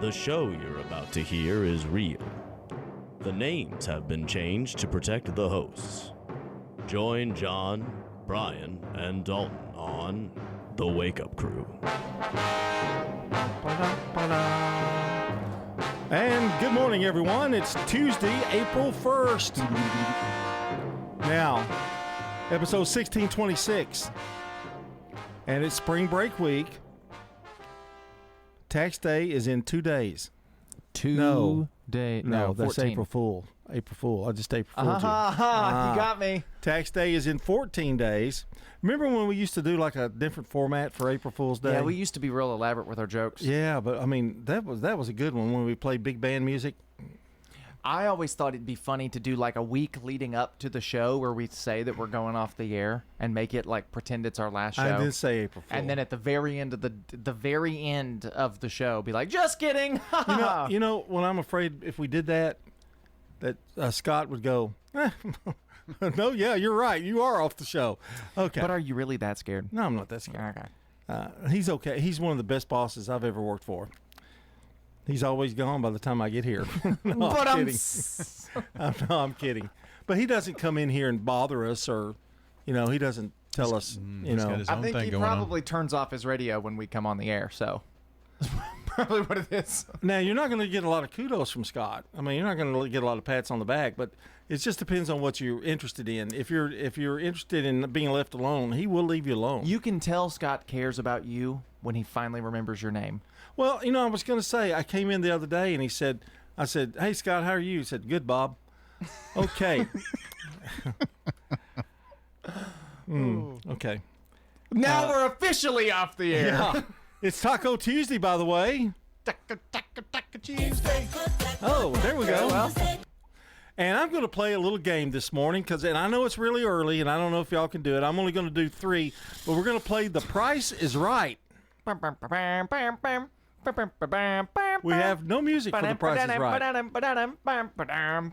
The show you're about to hear is real. The names have been changed to protect the hosts. Join John, Brian, and Dalton on The Wake Up Crew. And good morning, everyone. It's Tuesday, April 1st. Now, episode 1626. And it's spring break week. Tax day is in 2 days. No, that's 14. April Fool. April Fool. I just April Fooled you. You got me. Tax day is in 14 days. Remember when we used to do like a different format for April Fool's Day? Yeah, we used to be real elaborate with our jokes. Yeah, but I mean that was a good one when we played big band music. I always thought it'd be funny to do like a week leading up to the show where we say that we're going off the air and make it like pretend it's our last show. I did say April Fool. And then at the very end of the show, be like, just kidding. You know, when I'm afraid if we did that Scott would go, no, yeah, you're right. You are off the show. Okay. But are you really that scared? No, I'm not that scared. Okay. He's okay. He's one of the best bosses I've ever worked for. He's always gone by the time I get here. No, I'm kidding. I'm kidding. But he doesn't come in here and bother us or, he doesn't tell us, I think he probably turns off his radio when we come on the air, so that's probably what it is. Now, you're not going to get a lot of kudos from Scott. I mean, you're not going to get a lot of pats on the back, but it just depends on what you're interested in. If you're interested in being left alone, he will leave you alone. You can tell Scott cares about you when he finally remembers your name. Well, I was going to say, I came in the other day and I said, hey, Scott, how are you? He said, good, Bob. Okay. Okay. Now we're officially off the air. Yeah. It's Taco Tuesday, by the way. Taco Tuesday. Oh, there we go. Well. And I'm going to play a little game this morning and I know it's really early and I don't know if y'all can do it. I'm only going to do 3, but we're going to play The Price is Right. We have no music for The Price is Right.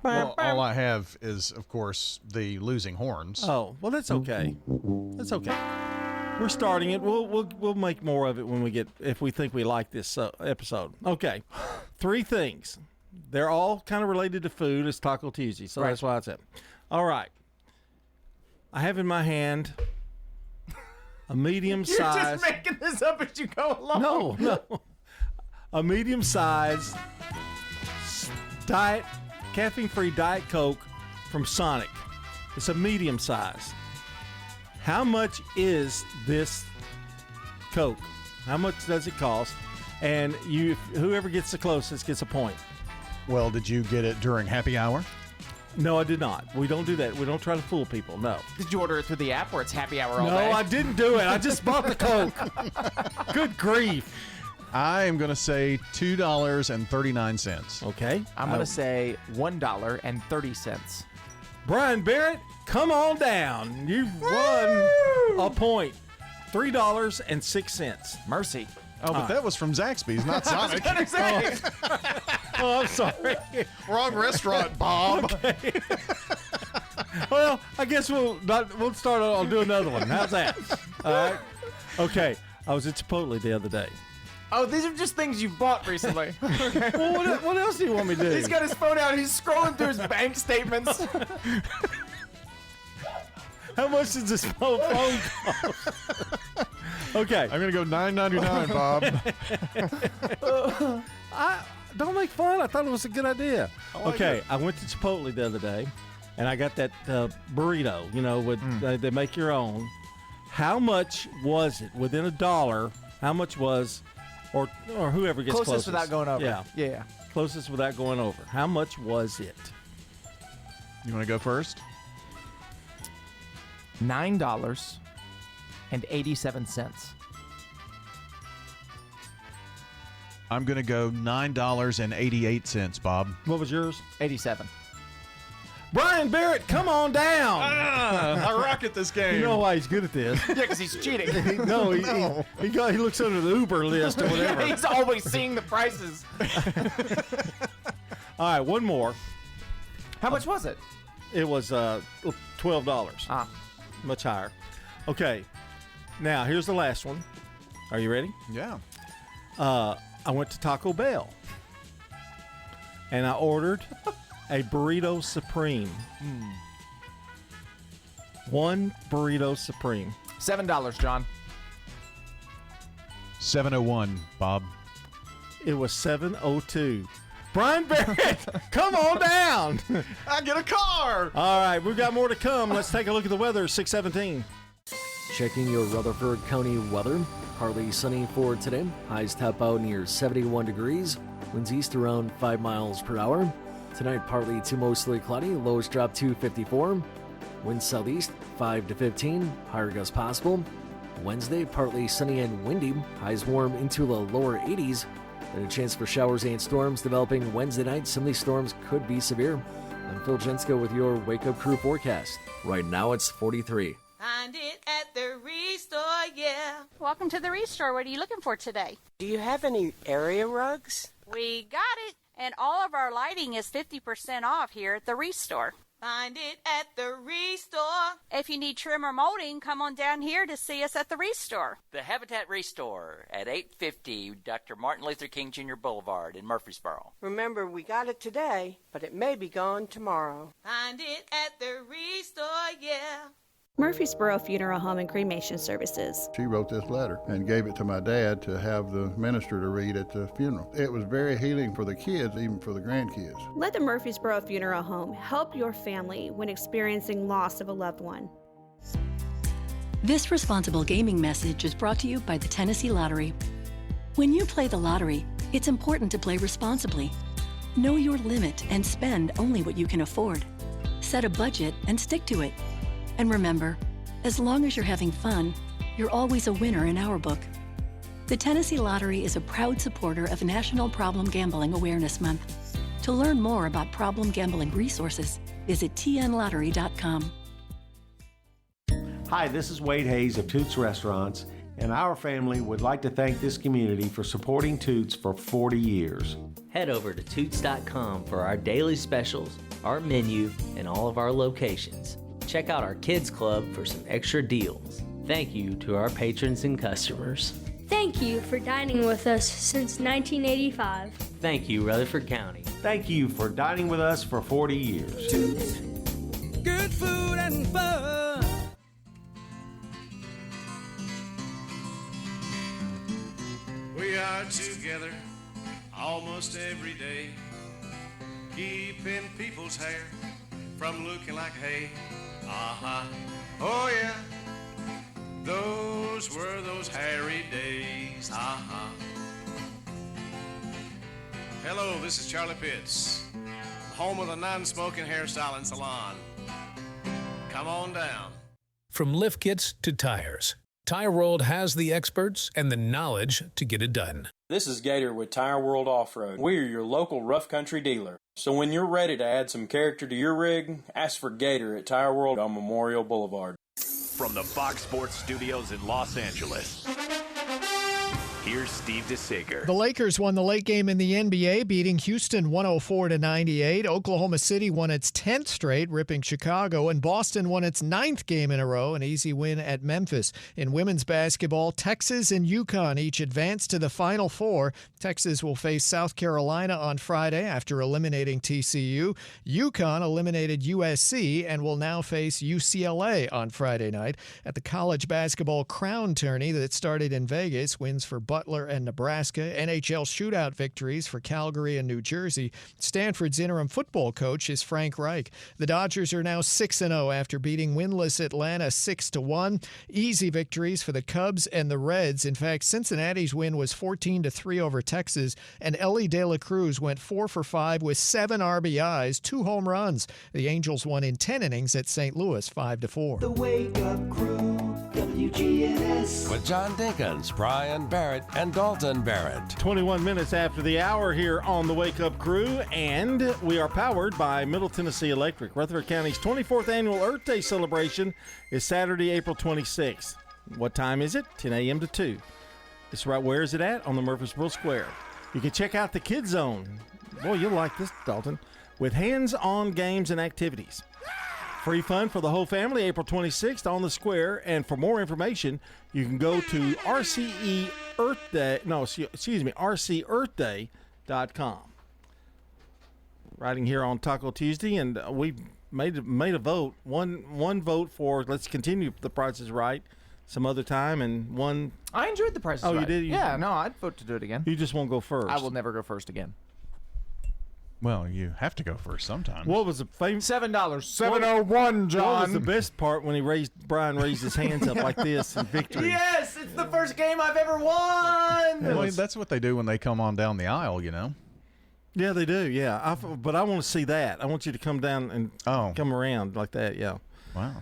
Well, all I have is, of course, the losing horns. Oh, well, that's okay. That's okay. We're starting it. We'll make more of it if we think we like this episode. Okay. 3 things. They're all kind of related to food. It's Taco Tuesday, so that's why it's it. All right. I have in my hand a medium-sized... You're just making this up as you go along. No. A medium-sized caffeine-free Diet Coke from Sonic. It's a medium size. How much is this Coke? How much does it cost? And whoever gets the closest gets a point. Well, did you get it during happy hour? No, I did not. We don't do that. We don't try to fool people. No. Did you order it through the app where it's happy hour all No, day? I didn't do it. I just bought the Coke. Good grief. I am going to say $2.39. Okay. I'm going to say $1.30. Brian Barrett, come on down. You've won a point. $3.06. Mercy. Oh, but that was from Zaxby's, not Sonic. Oh, I'm sorry. Wrong restaurant, Bob. Okay. Well, I guess we'll start. I'll do another one. How's that? All right. Okay. I was at Chipotle the other day. Oh, these are just things you've bought recently. Okay. Well, what else do you want me to do? He's got his phone out. He's scrolling through his bank statements. How much does this phone cost? Okay. I'm going to go $9.99, Bob. Don't make fun. I thought it was a good idea. Okay. I went to Chipotle the other day, and I got that burrito, they make your own. How much was it? Within $1, how much was, or whoever gets closest without going over. Yeah. Closest without going over. How much was it? You want to go first? $9.87. I'm going to go $9.88, Bob. What was yours? 87. Brian Barrett, come on down. I rock at this game. You know why he's good at this? Yeah, because he's cheating. He looks under the Uber list or whatever. Yeah, he's always seeing the prices. All right, one more. How much was it? It was $12. Much higher. Okay. Now, here's the last one. Are you ready? Yeah. I went to Taco Bell. and I ordered a Burrito Supreme. One Burrito Supreme. $7, John. 701, Bob. It was 7:02. Brian Barrett, come on down. I get a car. All right, we've got more to come. Let's take a look at the weather. 6:17. Checking your Rutherford County weather. Partly sunny for today. Highs top out near 71 degrees. Winds east around 5 miles per hour. Tonight, partly to mostly cloudy. Lows drop to 54. Winds southeast 5 to 15. Higher gusts possible. Wednesday, partly sunny and windy. Highs warm into the lower 80s. And a chance for showers and storms developing Wednesday night. Some of these storms could be severe. I'm Phil Jensko with your Wake Up Crew forecast. Right now, it's 43. Find it at the Restore, yeah. Welcome to the Restore. What are you looking for today? Do you have any area rugs? We got it, and all of our lighting is 50% off here at the Restore. Find it at the Restore. If you need trim or molding, come on down here to see us at the Restore. The Habitat Restore at 850 Dr. Martin Luther King Jr. Boulevard in Murfreesboro. Remember, we got it today, but it may be gone tomorrow. Find it at the Restore, yeah. Murfreesboro Funeral Home and Cremation Services. She wrote this letter and gave it to my dad to have the minister to read at the funeral. It was very healing for the kids, even for the grandkids. Let the Murfreesboro Funeral Home help your family when experiencing loss of a loved one. This responsible gaming message is brought to you by the Tennessee Lottery. When you play the lottery, it's important to play responsibly. Know your limit and spend only what you can afford. Set a budget and stick to it. And remember, as long as you're having fun, you're always a winner in our book. The Tennessee Lottery is a proud supporter of National Problem Gambling Awareness Month. To learn more about problem gambling resources, visit tnlottery.com. Hi, this is Wade Hayes of Toots Restaurants, and our family would like to thank this community for supporting Toots for 40 years. Head over to Toots.com for our daily specials, our menu, and all of our locations. Check out our Kids Club for some extra deals. Thank you to our patrons and customers. Thank you for dining with us since 1985. Thank you, Rutherford County. Thank you for dining with us for 40 years. Good food and fun. We are together almost every day, keeping people's hair from looking like hay. Oh yeah, those were those hairy days. Hello, this is Charlie Pitts, home of the non-smoking hairstyling salon. Come on down. From lift kits to tires, Tire World has the experts and the knowledge to get it done. This is Gator with Tire World Off-Road. We are your local rough country dealer. So when you're ready to add some character to your rig, ask for Gator at Tire World on Memorial Boulevard. From the Fox Sports Studios in Los Angeles, here's Steve DeSager. The Lakers won the late game in the NBA, beating Houston 104-98. Oklahoma City won its 10th straight, ripping Chicago, and Boston won its 9th game in a row, an easy win at Memphis. In women's basketball, Texas and UConn each advanced to the Final Four. Texas will face South Carolina on Friday after eliminating TCU. UConn eliminated USC and will now face UCLA on Friday night. At the college basketball crown tourney that started in Vegas, wins for Butler and Nebraska, NHL shootout victories for Calgary and New Jersey. Stanford's interim football coach is Frank Reich. The Dodgers are now 6-0 after beating winless Atlanta 6-1. Easy victories for the Cubs and the Reds. In fact, Cincinnati's win was 14-3 over Texas, and Ellie De La Cruz went 4 for 5 with 7 RBIs, 2 home runs. The Angels won in 10 innings at St. Louis 5-4. The Wake Up Crew, WGNS. With John Dinkins, Brian Barrett, and Dalton Barrett. 21 minutes after the hour here on the Wake Up Crew, and we are powered by Middle Tennessee Electric. Rutherford County's 24th annual Earth Day celebration is Saturday, April 26th. What time is it? 10 a.m. to 2. It's right. Where is it at? On the Murfreesboro Square. You can check out the Kids Zone. Boy, you'll like this, Dalton, with hands-on games and activities. Free fun for the whole family, April 26th on the square. And for more information, you can go to RCEarthday.com. riding here on Taco Tuesday, and we made a vote. One vote for let's continue The Price is Right some other time, and one. I enjoyed The Price is Right. Oh, you did? Yeah, no, I'd vote to do it again. You just won't go first. I will never go first again. Well, you have to go first sometimes. What was the famous $7? $7.01, John. What was the best part when Brian raised his hands up like this in victory? Yes, it's the first game I've ever won. Well, that's what they do when they come on down the aisle, you know. Yeah, they do. Yeah, but I want to see that. I want you to come down and come around like that. Yeah. Wow.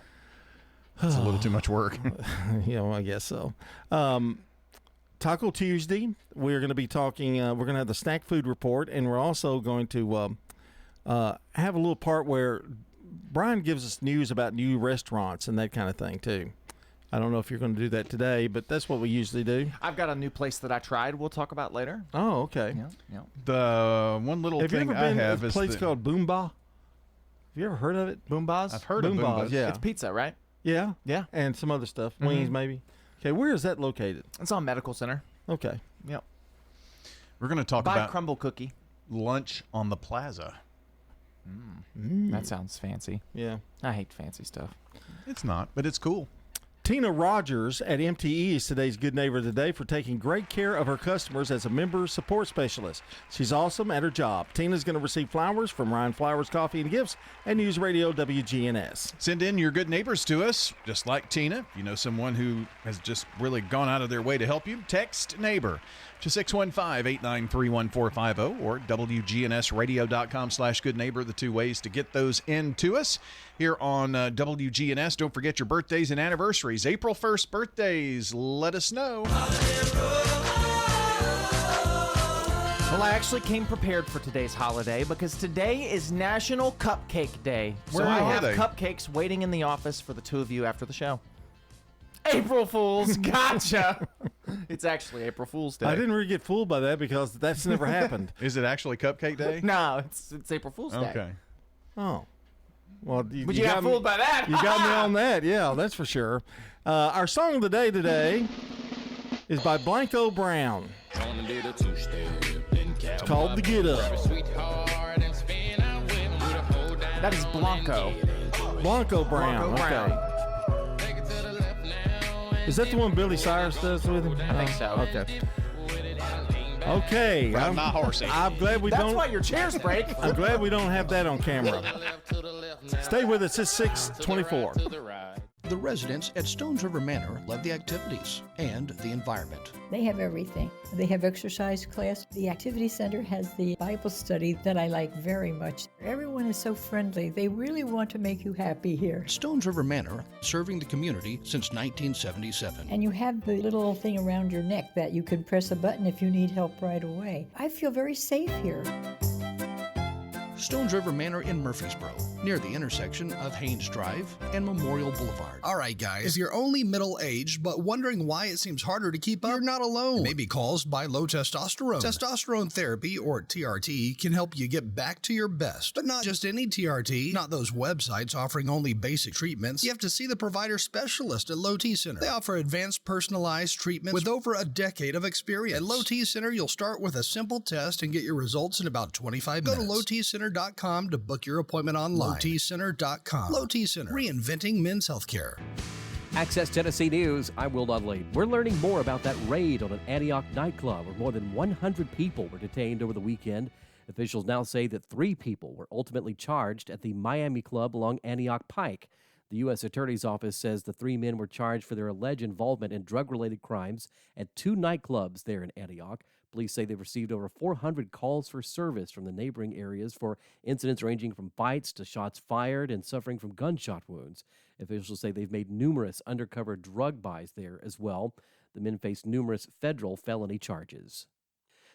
That's a little too much work. Yeah, well, I guess so. Taco Tuesday, we're going to be talking. We're going to have the snack food report, and we're also going to have a little part where Brian gives us news about new restaurants and that kind of thing too. I don't know if you're going to do that today, but that's what we usually do. I've got a new place that I tried. We'll talk about later. Oh, okay. Yeah. The one little thing I have is a place called Boomba. Have you ever heard of it? Boomba's? I've heard of Boomba's. Yeah, it's pizza, right? Yeah, yeah, and some other stuff, wings maybe. Okay, where is that located? It's on Medical Center. Okay. Yep. We're going to talk Buy about crumble cookie. lunch on the plaza. That sounds fancy. Yeah. I hate fancy stuff. It's not, but it's cool. Tina Rogers at MTE is today's Good Neighbor of the Day for taking great care of her customers as a member support specialist. She's awesome at her job. Tina's going to receive flowers from Ryan Flowers Coffee and Gifts and News Radio WGNS. Send in your good neighbors to us, just like Tina. If you know someone who has just really gone out of their way to help you, text neighbor to 615-893-1450 or WGNSradio.com/good neighbor, the two ways to get those in to us here on WGNS. Don't forget your birthdays and anniversaries. April 1st birthdays. Let us know. Well, I actually came prepared for today's holiday because today is National Cupcake Day. Where so I are have they? cupcakes waiting in the office for the two of you after the show. April Fools, gotcha. It's actually April Fool's Day. I didn't really get fooled by that because that's never happened. Is it actually Cupcake Day? No, it's April Fool's Day. Okay. Oh. Well, But you got fooled by that. You got me on that. Yeah, that's for sure. Our song of the day today is by Blanco Brown. It's called The Get Up. That is Blanco. Blanco Brown. Blanco Brown. Okay. Is that the one Billy Cyrus does with him? I think so. Okay. Okay. Ride my horsey. I'm glad we That's don't. why your chairs break. I'm glad we don't have that on camera. Stay with us. It's 6:24. The residents at Stones River Manor love the activities and the environment. They have everything. They have exercise class. The activity center has the Bible study that I like very much. Everyone is so friendly. They really want to make you happy here. Stones River Manor, serving the community since 1977. And you have the little thing around your neck that you can press a button if you need help right away. I feel very safe here. Stones River Manor in Murfreesboro, near the intersection of Haynes Drive and Memorial Boulevard. All right, guys, if you're only middle-aged but wondering why it seems harder to keep up, you're not alone. It may be caused by low testosterone. Testosterone therapy, or TRT, can help you get back to your best. But not just any TRT, not those websites offering only basic treatments. You have to see the provider specialist at Low T Center. They offer advanced personalized treatments with over a decade of experience. At Low T Center, you'll start with a simple test and get your results in about 25 minutes. Go to lowtcenter.com to book your appointment online. lowtcenter.com. Low T Center, reinventing men's healthcare. Access Tennessee News, I'm Will Dudley. We're learning more about that raid on an Antioch nightclub where more than 100 people were detained over the weekend. Officials now say that 3 people were ultimately charged at the Miami Club along Antioch Pike. The U.S. Attorney's Office says the 3 men were charged for their alleged involvement in drug-related crimes at 2 nightclubs there in Antioch. Police say they've received over 400 calls for service from the neighboring areas for incidents ranging from fights to shots fired and suffering from gunshot wounds. Officials say they've made numerous undercover drug buys there as well. The men face numerous federal felony charges.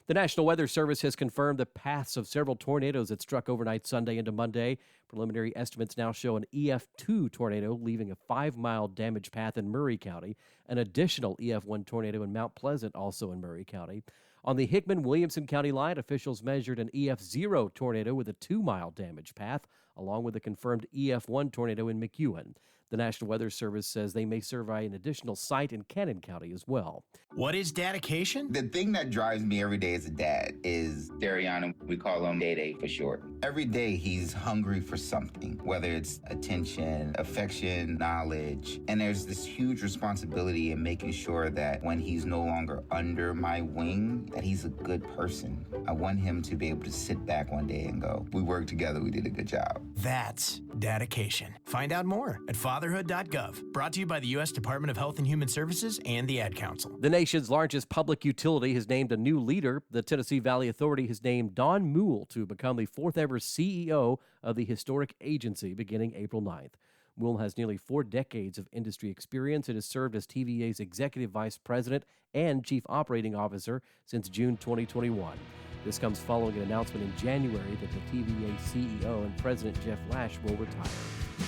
The National Weather Service has confirmed the paths of several tornadoes that struck overnight Sunday into Monday. Preliminary estimates now show an EF2 tornado leaving a 5-mile damage path in Murray County, an additional EF1 tornado in Mount Pleasant, also in Murray County. On the Hickman-Williamson County line, officials measured an EF0 tornado with a 2-mile damage path, along with a confirmed EF1 tornado in McEwen. The National Weather Service says they may survey an additional site in Cannon County as well. What is dedication? The thing that drives me every day as a dad is Dariana. We call him Day for short. Every day he's hungry for something, whether it's attention, affection, knowledge. And there's this huge responsibility in making sure that when he's no longer under my wing, that he's a good person. I want him to be able to sit back one day and go, we worked together, we did a good job. That's dedication. Find out more at fatherhood.gov. Brought to you by the U.S. Department of Health and Human Services and the Ad Council. The nation's largest public utility has named a new leader. The Tennessee Valley Authority has named Don Moule to become the fourth ever CEO of the historic agency beginning April 9th. Moule has nearly 4 decades of industry experience and has served as TVA's executive vice president and chief operating officer since June 2021. This comes following an announcement in January that the TVA CEO and president Jeff Lash will retire.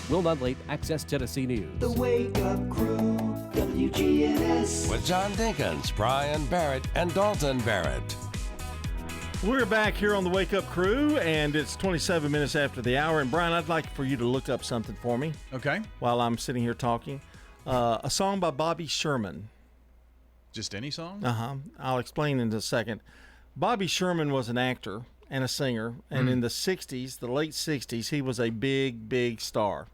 Will Nunley, Access Tennessee News. The Wake Up Crew, WGNS. With John Dinkins, Brian Barrett, and Dalton Barrett. We're back here on the Wake Up Crew, and it's 27 minutes after the hour. And Brian, I'd like for you to look up something for me. Okay. While I'm sitting here talking. A song by Bobby Sherman. Just any song? Uh-huh. I'll explain in a second. Bobby Sherman was an actor and a singer, and in the 60s, the late 60s, he was a big, big star.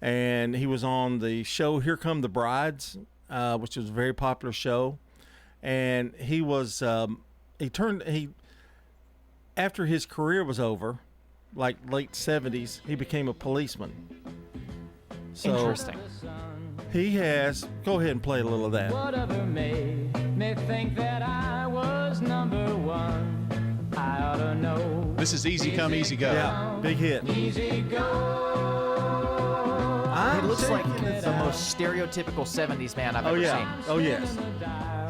And he was on the show Here Come the Brides, which was a very popular show. And he was, after his career was over, like late 70s, he became a policeman. So Interesting. He has, go ahead and play a little of that. Whatever may think that I was number one. I ought to know. This is Easy Come, Easy Go. Yeah, big hit. Easy go. He looks like the most stereotypical 70s man I've ever seen. Oh, yes.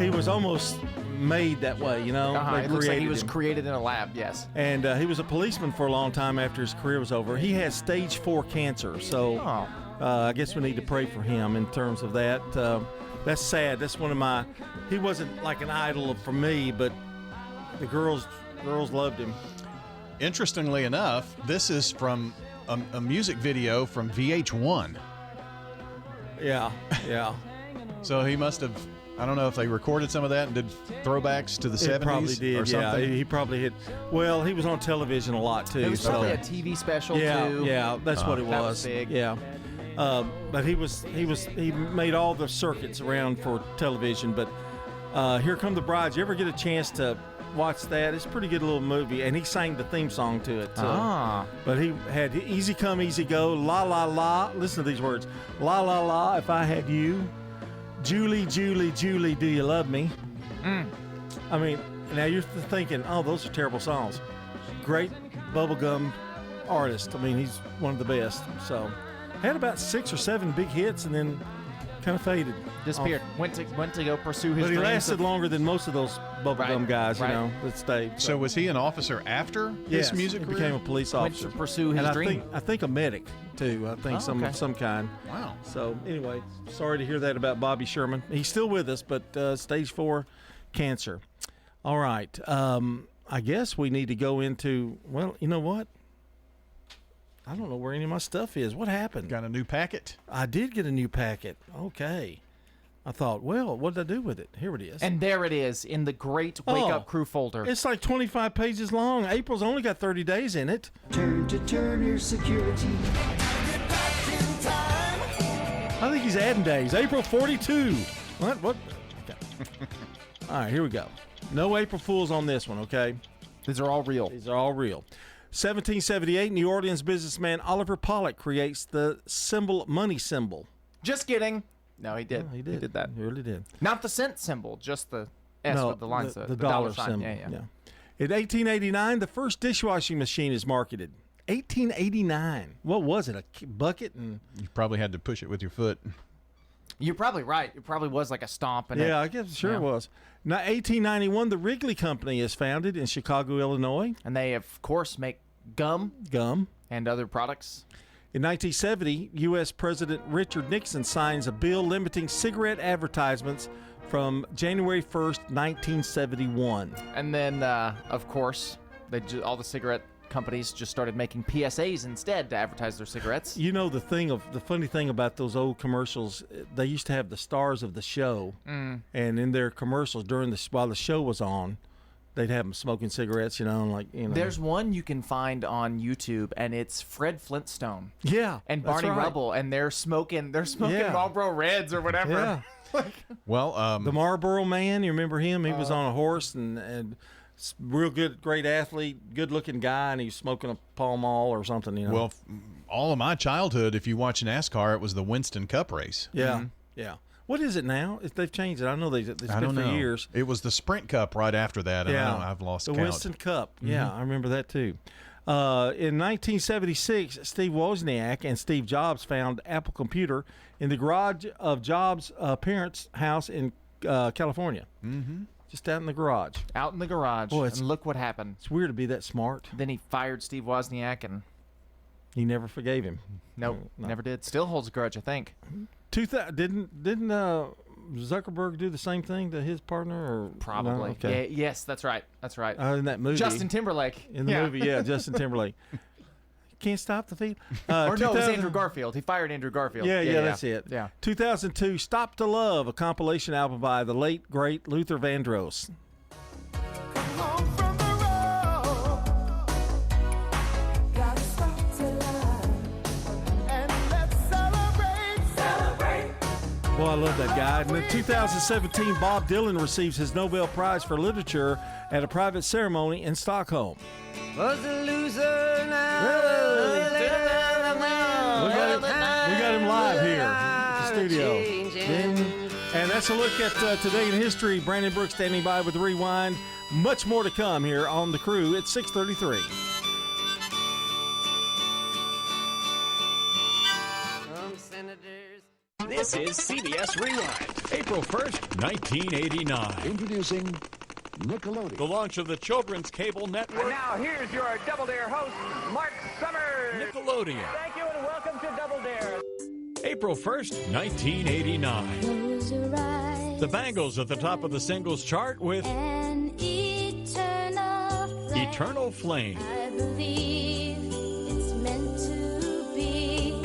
He was almost made that way, you know. They It looks like he created was him. created in a lab, yes. And he was a policeman for a long time after his career was over. He had stage 4 cancer, so I guess we need to pray for him in terms of that. That's sad. That's one of my. He wasn't like an idol for me, but the girls loved him. Interestingly enough, this is from a music video from VH1. Yeah. So he must have. I don't know if they recorded some of that and did throwbacks to the 70s Probably did, or something. Yeah, he probably hit. Well, he was on television a lot too. It was so. probably a TV special too. Yeah, that's what it was. That was big. Yeah, but he made all the circuits around for television. But Here Come the Brides. You ever get a chance to watch that? It's a pretty good little movie, and he sang the theme song to it. But he had Easy Come, Easy Go, La La La. Listen to these words: La La La. If I had you. Julie, Julie, Julie, do you love me? I mean, now you're thinking, oh, those are terrible songs. Great bubblegum artist. I mean, he's one of the best. So, had about 6 or 7 big hits and then kind of faded. Disappeared. Went to go pursue his But he dreams lasted longer than most of those bubblegum guys, you know, that stayed. So was he an officer after his music he career? became a police officer. Went to pursue his and dream. I think a medic, too. I think some kind. Wow. So, anyway, sorry to hear that about Bobby Sherman. He's still with us, but stage 4 cancer. All right. I guess we need to go into, well, you know what? I don't know where any of my stuff is. What happened? Got a new packet? I did get a new packet. Okay. I thought, well, what did I do with it? Here it is. And there it is in the great Wake Up Crew folder. It's like 25 pages long. April's only got 30 days in it. Turn to Turner Security. I think he's adding days. April 42. What? Okay. All right, here we go. No April Fools on this one, okay? These are all real. 1778, New Orleans businessman Oliver Pollock creates the money symbol. Just kidding. No, he did. Yeah, he did that. He really did. Not the cent symbol, just the S with the lines. The dollar sign. symbol. Yeah. In 1889, the first dishwashing machine is marketed. 1889. What was it? A bucket? And you probably had to push it with your foot. You're probably right. It probably was like a stomp. And I guess it was. Now, 1891, the Wrigley Company is founded in Chicago, Illinois. And they, of course, make gum. And other products. In 1970, U.S. President Richard Nixon signs a bill limiting cigarette advertisements from January 1st, 1971. And then, of course, all the cigarette companies just started making PSAs instead to advertise their cigarettes. You know, the funny thing about those old commercials, they used to have the stars of the show, and in their commercials while the show was on, they'd have them smoking cigarettes. There's one you can find on YouTube, and it's Fred Flintstone. Yeah, and that's Barney right. Rubble, and they're smoking Yeah. Marlboro Reds or whatever. Yeah. Well, the Marlboro Man, you remember him? He was on a horse and real good, great athlete, good-looking guy, and he was smoking a Pall Mall or something. Well, all of my childhood, if you watch NASCAR, it was the Winston Cup race. Yeah, yeah. What is it now? They've changed it. I know it's I been don't know. for years. It was the Sprint Cup right after that, and I've lost the count. Winston Cup. Yeah, I remember that too. In 1976, Steve Wozniak and Steve Jobs found Apple Computer in the garage of Jobs' parents' house in California. Mm-hmm. Just out in the garage. Out in the garage. Boy, and look what happened. It's weird to be that smart. Then he fired Steve Wozniak, and he never forgave him. Nope, never did. Still holds a grudge, I think. Didn't Zuckerberg do the same thing to his partner? Or Probably. No? Okay. Yeah, yes, that's right. That's right. In that movie. Justin Timberlake. In the movie, yeah, Justin Timberlake. Can't stop the feed. Or no, it was Andrew Garfield. He fired Andrew Garfield. Yeah, that's it. Yeah. 2002, Stop to Love, a compilation album by the late, great Luther Vandross. Well, I love that guy. And in 2017, Bob Dylan receives his Nobel Prize for Literature at a private ceremony in Stockholm. Was a loser now. We got him live here at the studio. And that's a look at Today in History. Brandon Brooks standing by with the Rewind. Much more to come here on The Crew at 6:33. This is CBS Rewind, April 1st, 1989. Introducing Nickelodeon. The launch of the children's cable network. And now here's your Double Dare host, Mark Summers. Nickelodeon. Thank you and welcome to Double Dare. April 1st, 1989. The Bangles at the top of the singles chart with An Eternal Flame. I believe it's meant to be.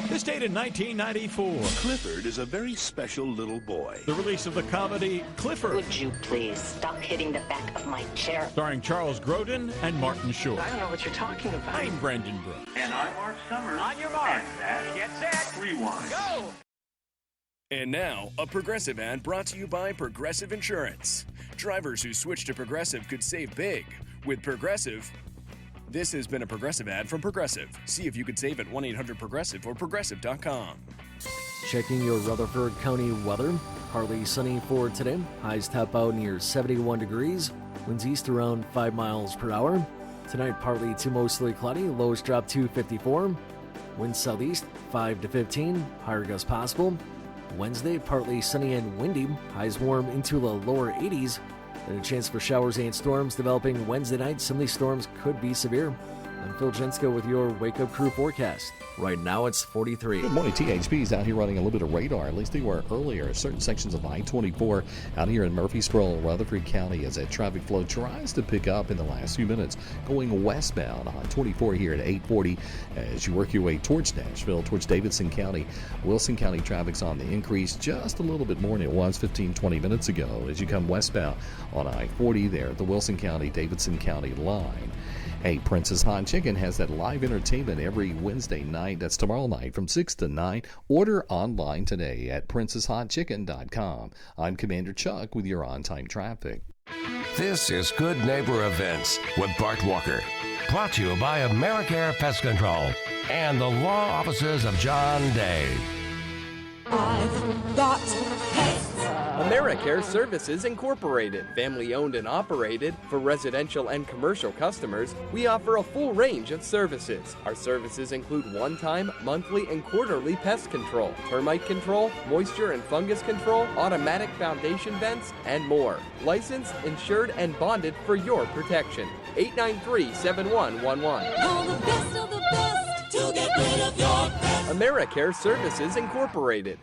This dated 1994. Clifford is a very special little boy. The release of the comedy Clifford. Would you please stop hitting the back of my chair? Starring Charles Grodin and Martin Short. I don't know what you're talking about. I'm Brendan Brooks. And I'm Mark Summers. On your mark. Get set. Rewind. Go. And now, a Progressive ad brought to you by Progressive Insurance. Drivers who switch to Progressive could save big. With Progressive, this has been a Progressive ad from Progressive. See if you could save at 1-800-PROGRESSIVE or Progressive.com. Checking your Rutherford County weather. Partly sunny for today. Highs top out near 71 degrees. Winds east around 5 miles per hour. Tonight, partly to mostly cloudy. Lows drop to 54. Winds southeast 5 to 15. Higher gusts possible. Wednesday, partly sunny and windy. Highs warm into the lower 80s. Then a chance for showers and storms developing Wednesday night. Some of these storms could be severe. I'm Phil Jensko with your Wake Up Crew forecast. Right now it's 43. Good morning. THP's out here running a little bit of radar. At least they were earlier. Certain sections of I-24 out here in Murfreesboro, Rutherford County, as that traffic flow tries to pick up in the last few minutes. Going westbound on 24 here at 840 as you work your way towards Nashville, towards Davidson County. Wilson County traffic's on the increase just a little bit more than it was 15-20 minutes ago as you come westbound on I-40 there at the Wilson County, Davidson County line. Hey, Prince's Hot Chicken has that live entertainment every Wednesday night. That's tomorrow night from 6 to 9. Order online today at princeshotchicken.com. I'm Commander Chuck with your on-time traffic. This is Good Neighbor Events with Bart Walker. Brought to you by AmeriCare Pest Control and the law offices of John Day. I've got pets. AmeriCare Services Incorporated, family owned and operated. For residential and commercial customers, we offer a full range of services. Our services include one-time, monthly, and quarterly pest control, termite control, moisture and fungus control, automatic foundation vents, and more. Licensed, insured, and bonded for your protection. 893-7111. All the best of the best to get rid of your pets. AmeriCare Services Incorporated.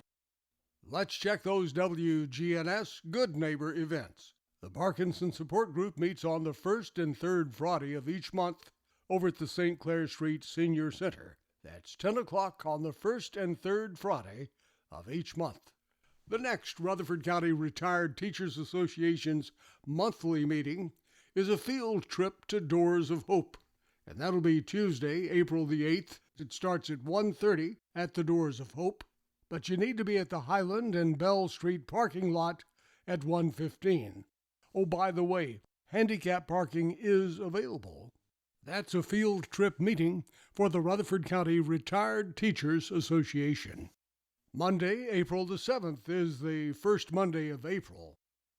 Let's check those WGNS Good Neighbor events. The Parkinson Support Group meets on the first and third Friday of each month over at the St. Clair Street Senior Center. That's 10 o'clock on the first and third Friday of each month. The next Rutherford County Retired Teachers Association's monthly meeting is a field trip to Doors of Hope, and that'll be Tuesday, April the 8th. It starts at 1:30 at the Doors of Hope, but you need to be at the Highland and Bell Street parking lot at 1:15. Oh, by the way, handicap parking is available. That's a field trip meeting for the Rutherford County Retired Teachers Association. Monday, April the 7th is the first Monday of April.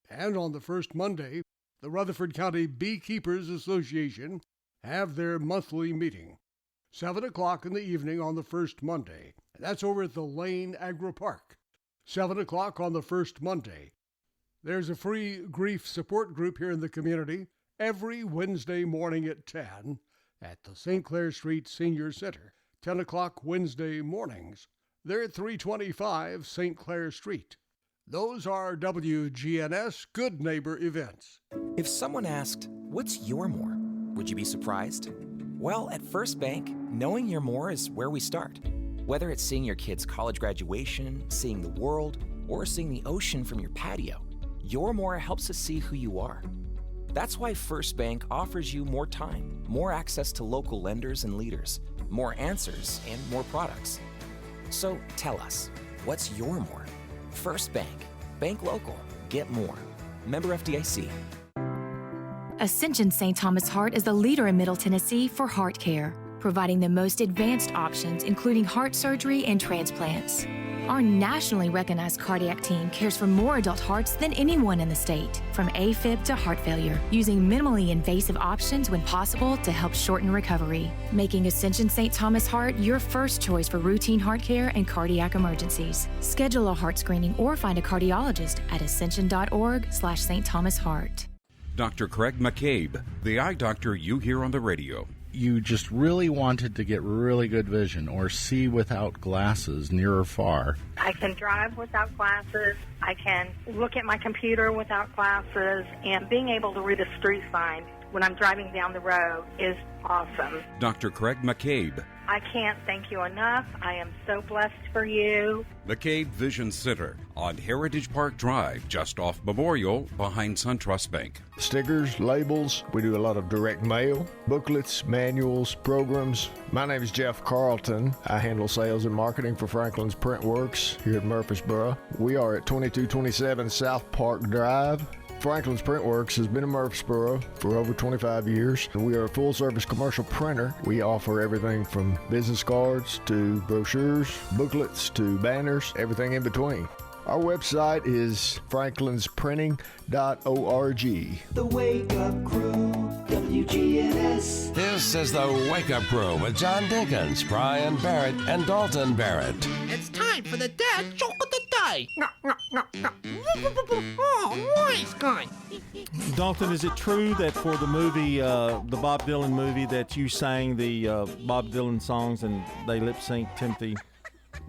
And on the first Monday, the Rutherford County Beekeepers Association have their monthly meeting. 7 o'clock in the evening on the first Monday. That's over at the Lane Agri Park. 7 o'clock on the first Monday. There's a free grief support group here in the community every Wednesday morning at 10 at the St. Clair Street Senior Center. 10 o'clock Wednesday mornings. They're at 325 St. Clair Street. Those are WGNS Good Neighbor events. If someone asked, "What's your more?" would you be surprised? Well, at First Bank, knowing your more is where we start. Whether it's seeing your kid's college graduation, seeing the world, or seeing the ocean from your patio, your more helps us see who you are. That's why First Bank offers you more time, more access to local lenders and leaders, more answers, and more products. So tell us, what's your more? First Bank. Bank local. Get more. Member FDIC. Ascension St. Thomas Heart is the leader in Middle Tennessee for heart care, providing the most advanced options, including heart surgery and transplants. Our nationally recognized cardiac team cares for more adult hearts than anyone in the state, from AFib to heart failure, using minimally invasive options when possible to help shorten recovery, making Ascension St. Thomas Heart your first choice for routine heart care and cardiac emergencies. Schedule a heart screening or find a cardiologist at ascension.org/St. Thomas Heart. Dr. Craig McCabe, the eye doctor you hear on the radio. You just really wanted to get really good vision or see without glasses near or far. I can drive without glasses. I can look at my computer without glasses. And being able to read a street sign when I'm driving down the road is awesome. Dr. Craig McCabe. I can't thank you enough. I am so blessed for you. McCabe Vision Center on Heritage Park Drive, just off Memorial, behind SunTrust Bank. Stickers, labels, we do a lot of direct mail, booklets, manuals, programs. My name is Jeff Carlton. I handle sales and marketing for Franklin's Printworks here at Murfreesboro. We are at 2227 South Park Drive. Franklin's Printworks has been in Murfreesboro for over 25 years. We are a full-service commercial printer. We offer everything from business cards to brochures, booklets to banners, everything in between. Our website is franklinsprinting.org. The Wake Up Crew, WGNS. This is the Wake Up Crew with John Dinkins, Brian Barrett, and Dalton Barrett. It's time for the dad joke of the day. No. Oh, nice guy. Dalton, is it true that for the movie, the Bob Dylan movie, that you sang the Bob Dylan songs and they lip synced Timothy?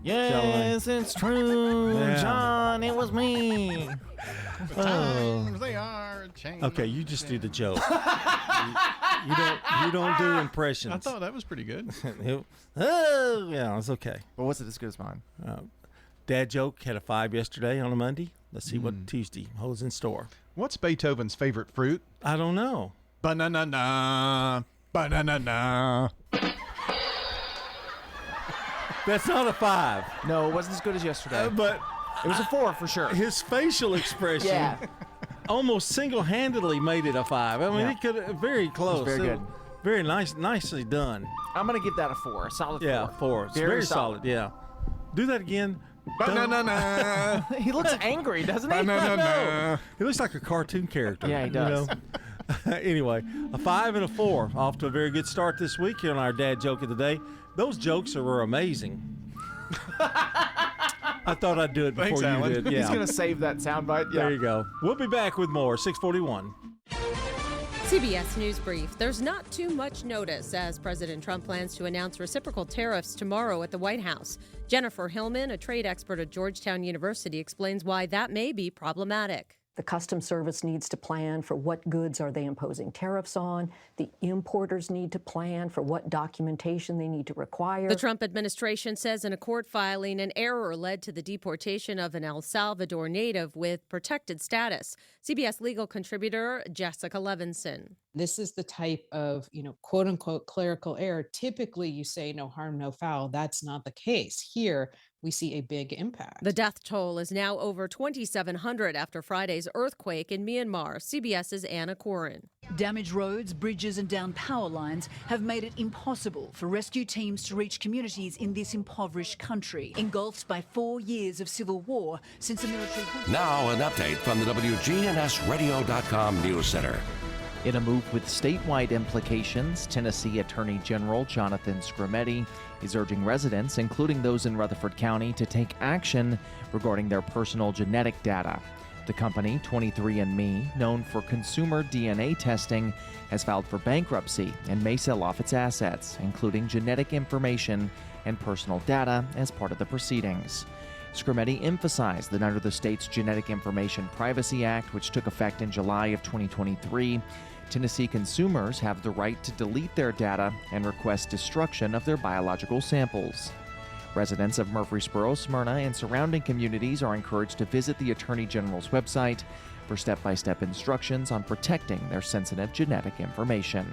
Yes, it's true, Yeah. John. It was me. Times they are changing. Okay, you just do the joke. you don't do impressions. I thought that was pretty good. Oh, yeah, it's okay. Well, was it as good as mine? Dad joke had a 5 yesterday on a Monday. Let's see what Tuesday holds in store. What's Beethoven's favorite fruit? I don't know. Banana. Banana. That's not a 5. No, it wasn't as good as yesterday. But it was a 4 for sure. His facial expression almost single-handedly made it a 5. I mean, it could very close. It was very good. Very nicely done. I'm gonna give that a 4, a solid 4. Yeah, 4. It's very solid. Yeah. Do that again. Banana. He looks angry, doesn't he? Banana. He looks like a cartoon character. Yeah, he does. You know? Anyway, a 5 and a 4. Off to a very good start this week here on our Dad Joke of the Day. Those jokes were amazing. I thought I'd do it before Thanks, you Alan. did. Yeah. He's gonna save that soundbite. Yeah. There you go. We'll be back with more. 641. CBS News Brief. There's not too much notice as President Trump plans to announce reciprocal tariffs tomorrow at the White House. Jennifer Hillman, a trade expert at Georgetown University, explains why that may be problematic. The Customs Service needs to plan for what goods are they imposing tariffs on. The importers need to plan for what documentation they need to require. The Trump administration says in a court filing, an error led to the deportation of an El Salvador native with protected status. CBS legal contributor Jessica Levinson. This is the type of, quote unquote clerical error. Typically, you say no harm, no foul. That's not the case. Here, we see a big impact. The death toll is now over 2,700 after Friday's earthquake in Myanmar. CBS's Anna Corin. Damaged roads, bridges and downed power lines have made it impossible for rescue teams to reach communities in this impoverished country, engulfed by 4 years of civil war since the military... Now an update from the WGNSradio.com News Center. In a move with statewide implications, Tennessee Attorney General Jonathan Skrmetti is urging residents, including those in Rutherford County, to take action regarding their personal genetic data. The company, 23andMe, known for consumer DNA testing, has filed for bankruptcy and may sell off its assets, including genetic information and personal data, as part of the proceedings. Skrmetti emphasized that under the state's Genetic Information Privacy Act, which took effect in July of 2023, Tennessee consumers have the right to delete their data and request destruction of their biological samples. Residents of Murfreesboro, Smyrna, and surrounding communities are encouraged to visit the Attorney General's website for step-by-step instructions on protecting their sensitive genetic information.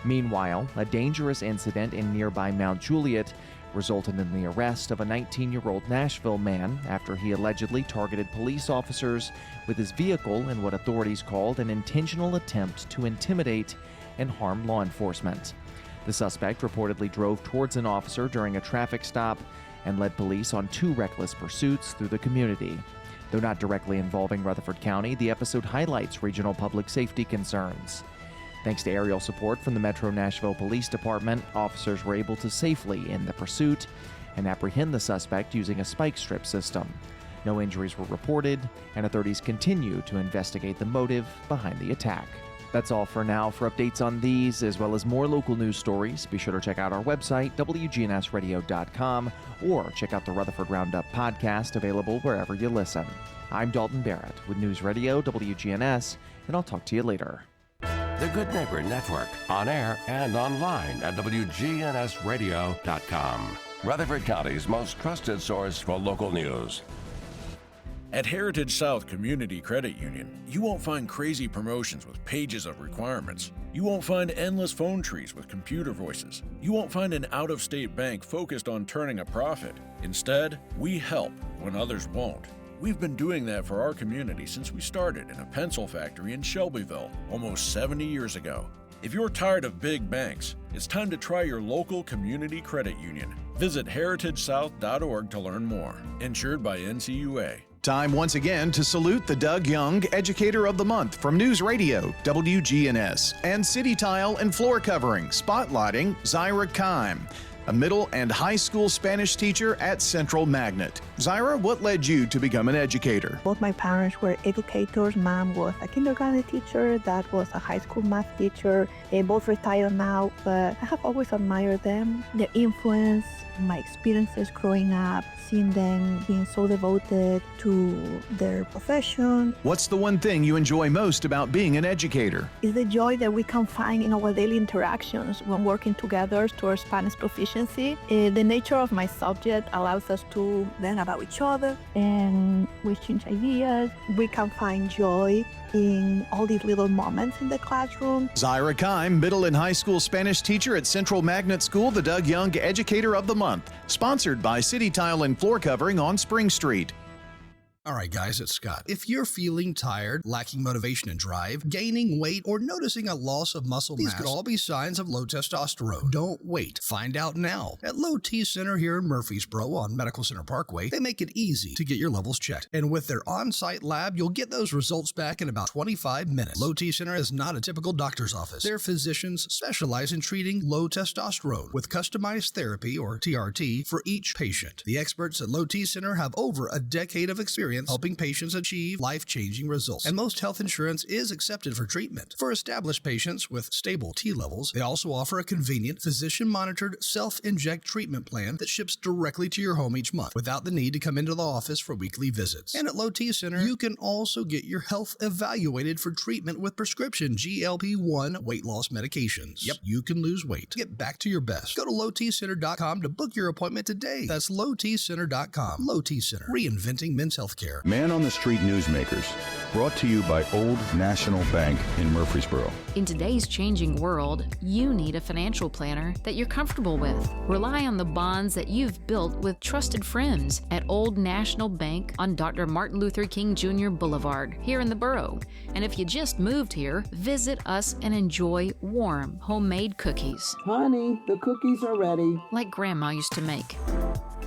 Meanwhile, a dangerous incident in nearby Mount Juliet resulted in the arrest of a 19-year-old Nashville man after he allegedly targeted police officers with his vehicle in what authorities called an intentional attempt to intimidate and harm law enforcement. The suspect reportedly drove towards an officer during a traffic stop and led police on 2 reckless pursuits through the community. Though not directly involving Rutherford County, the episode highlights regional public safety concerns. Thanks to aerial support from the Metro Nashville Police Department, officers were able to safely end the pursuit and apprehend the suspect using a spike strip system. No injuries were reported, and authorities continue to investigate the motive behind the attack. That's all for now. For updates on these, as well as more local news stories, be sure to check out our website, WGNSradio.com, or check out the Rutherford Roundup podcast, available wherever you listen. I'm Dalton Barrett with News Radio WGNS, and I'll talk to you later. The Good Neighbor Network, on air and online at WGNSradio.com. Rutherford County's most trusted source for local news. At Heritage South Community Credit Union, you won't find crazy promotions with pages of requirements. You won't find endless phone trees with computer voices. You won't find an out-of-state bank focused on turning a profit. Instead, we help when others won't. We've been doing that for our community since we started in a pencil factory in Shelbyville almost 70 years ago. If you're tired of big banks, it's time to try your local community credit union. Visit heritagesouth.org to learn more. Insured by NCUA. Time once again to salute the Doug Young Educator of the Month from News Radio, WGNS, and City Tile and Floor Covering, spotlighting Zyra Kime, a middle and high school Spanish teacher at Central Magnet. Zyra, what led you to become an educator? Both my parents were educators. Mom was a kindergarten teacher, dad was a high school math teacher. They both retired now, but I have always admired them, their influence, my experiences growing up, seeing them being so devoted to their profession. What's the one thing you enjoy most about being an educator? Is the joy that we can find in our daily interactions when working together towards Spanish proficiency. The nature of my subject allows us to learn about each other, and we exchange ideas. We can find joy in all these little moments in the classroom. Zyra Kime, middle and high school Spanish teacher at Central Magnet School, the Doug Young Educator of the Month. Sponsored by City Tile and Floor Covering on Spring Street. All right, guys, it's Scott. If you're feeling tired, lacking motivation and drive, gaining weight, or noticing a loss of muscle mass, these could all be signs of low testosterone. Don't wait. Find out now. At Low T Center here in Murfreesboro on Medical Center Parkway, they make it easy to get your levels checked. And with their on-site lab, you'll get those results back in about 25 minutes. Low T Center is not a typical doctor's office. Their physicians specialize in treating low testosterone with customized therapy, or TRT, for each patient. The experts at Low T Center have over a decade of experience experience helping patients achieve life-changing results, and most health insurance is accepted for treatment. For established patients with stable T levels, they also offer a convenient, physician-monitored, self-inject treatment plan that ships directly to your home each month without the need to come into the office for weekly visits. And at Low T Center, you can also get your health evaluated for treatment with prescription GLP-1 weight loss medications. Yep, you can lose weight. Get back to your best. Go to lowtcenter.com to book your appointment today. That's lowtcenter.com. Low T Center, reinventing men's healthcare. Man on the Street Newsmakers, brought to you by Old National Bank in Murfreesboro. In today's changing world, you need a financial planner that you're comfortable with. Rely on the bonds that you've built with trusted friends at Old National Bank on Dr. Martin Luther King Jr. Boulevard here in the borough. And if you just moved here, visit us and enjoy warm, homemade cookies. Honey, the cookies are ready. Like Grandma used to make.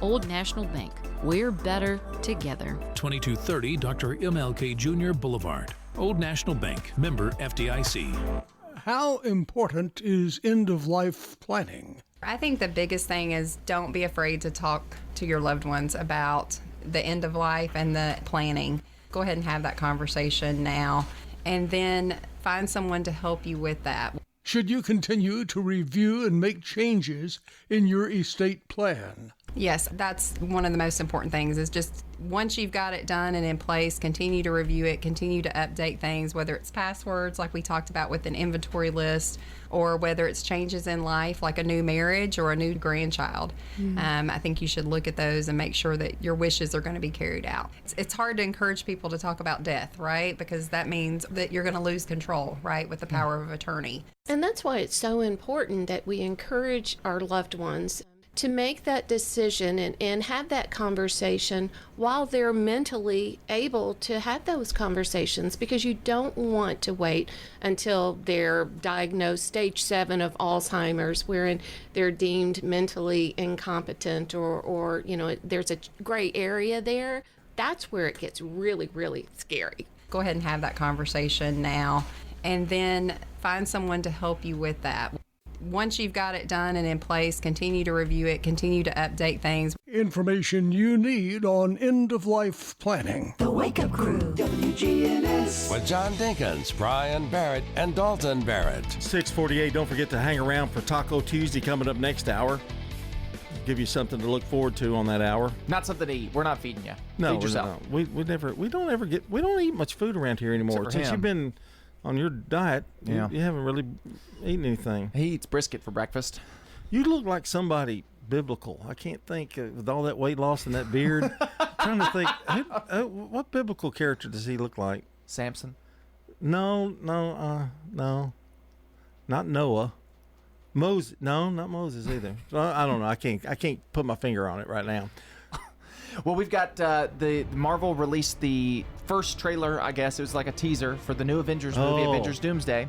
Old National Bank. We're better together. 2230 Dr. MLK Jr. Boulevard. Old National Bank. Member FDIC. How important is end-of-life planning? I think the biggest thing is don't be afraid to talk to your loved ones about the end of life and the planning. Go ahead and have that conversation now, and then find someone to help you with that. Should you continue to review and make changes in your estate plan? Yes, that's one of the most important things is just once you've got it done and in place, continue to review it, continue to update things, whether it's passwords like we talked about with an inventory list, or whether it's changes in life like a new marriage or a new grandchild. I think you should look at those and make sure that your wishes are going to be carried out. It's hard to encourage people to talk about death, right? Because that means that you're going to lose control, right, with the power of attorney. And that's why it's so important that we encourage our loved ones to make that decision and have that conversation while they're mentally able to have those conversations, because you don't want to wait until they're diagnosed stage 7 of Alzheimer's, wherein they're deemed mentally incompetent or there's a gray area there. That's where it gets really, really scary. Go ahead and have that conversation now, and then find someone to help you with that. Once you've got it done and in place, continue to review it, continue to update things. Information you need on end-of-life planning. The Wake Up Crew, WGNS. With John Dinkins, Brian Barrett, and Dalton Barrett. 6:48. Don't forget to hang around for Taco Tuesday coming up next hour. Give you something to look forward to on that hour. Not something to eat. We're not feeding you. No, Feed yourself. we don't eat much food around here anymore. Except for Since him. you've been on your diet, Yeah. you haven't really eaten anything. He eats brisket for breakfast. You look like somebody biblical. I can't think with all that weight loss and that beard. I'm trying to think, what biblical character does he look like? Samson? No, not Noah. Moses? No, not Moses either. I don't know. I can't put my finger on it right now. Well, we've got the Marvel released the first trailer, I guess. It was like a teaser for the new Avengers movie, Avengers Doomsday.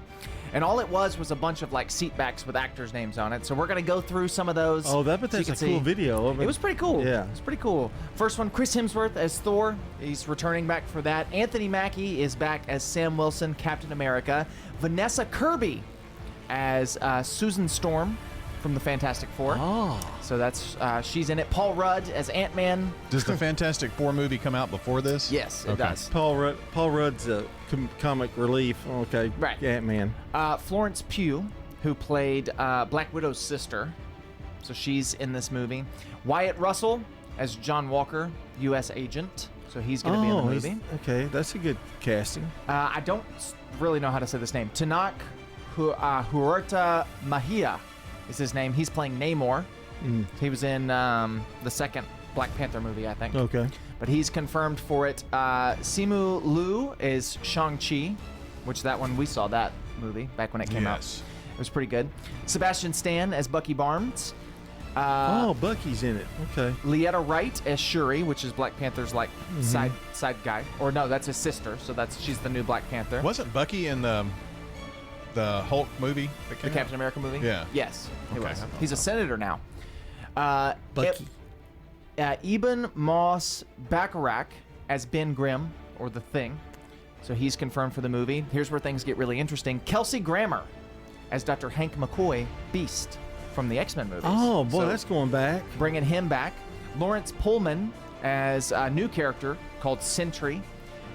And all it was a bunch of like seat backs with actors' names on it. So we're going to go through some of those. Oh, that's a cool video. It was pretty cool. Yeah. It was pretty cool. First one, Chris Hemsworth as Thor. He's returning back for that. Anthony Mackie is back as Sam Wilson, Captain America. Vanessa Kirby as Susan Storm from the Fantastic Four. Oh. So that's she's in it. Paul Rudd as Ant-Man. Does the Fantastic Four movie come out before this? Yes, it does. Paul Rudd's a comic relief. Okay. Right. Ant-Man. Florence Pugh, who played Black Widow's sister. So she's in this movie. Wyatt Russell as John Walker, U.S. agent. So he's going to be in the movie. Okay, that's a good casting. I don't really know how to say this name. Tanak Huerta Mahia is his name. He's playing Namor. He was in the second Black Panther movie, I think. Okay. But he's confirmed for it. Simu Liu is Shang-Chi, which that one, we saw that movie back when it came out. It was pretty good. Sebastian Stan as Bucky Barnes. Bucky's in it. Okay. Lietta Wright as Shuri, which is Black Panther's like side guy. Or no, that's his sister. So she's the new Black Panther. Wasn't Bucky in the Hulk movie? The Captain America movie? Yeah. Yes, he Okay. was. He's a senator now. Bucky. Eben Moss Bacharach as Ben Grimm, or The Thing. So he's confirmed for the movie. Here's where things get really interesting. Kelsey Grammer as Dr. Hank McCoy, Beast, from the X-Men movies. Oh, boy, So that's going back. bringing him back. Lawrence Pullman as a new character called Sentry.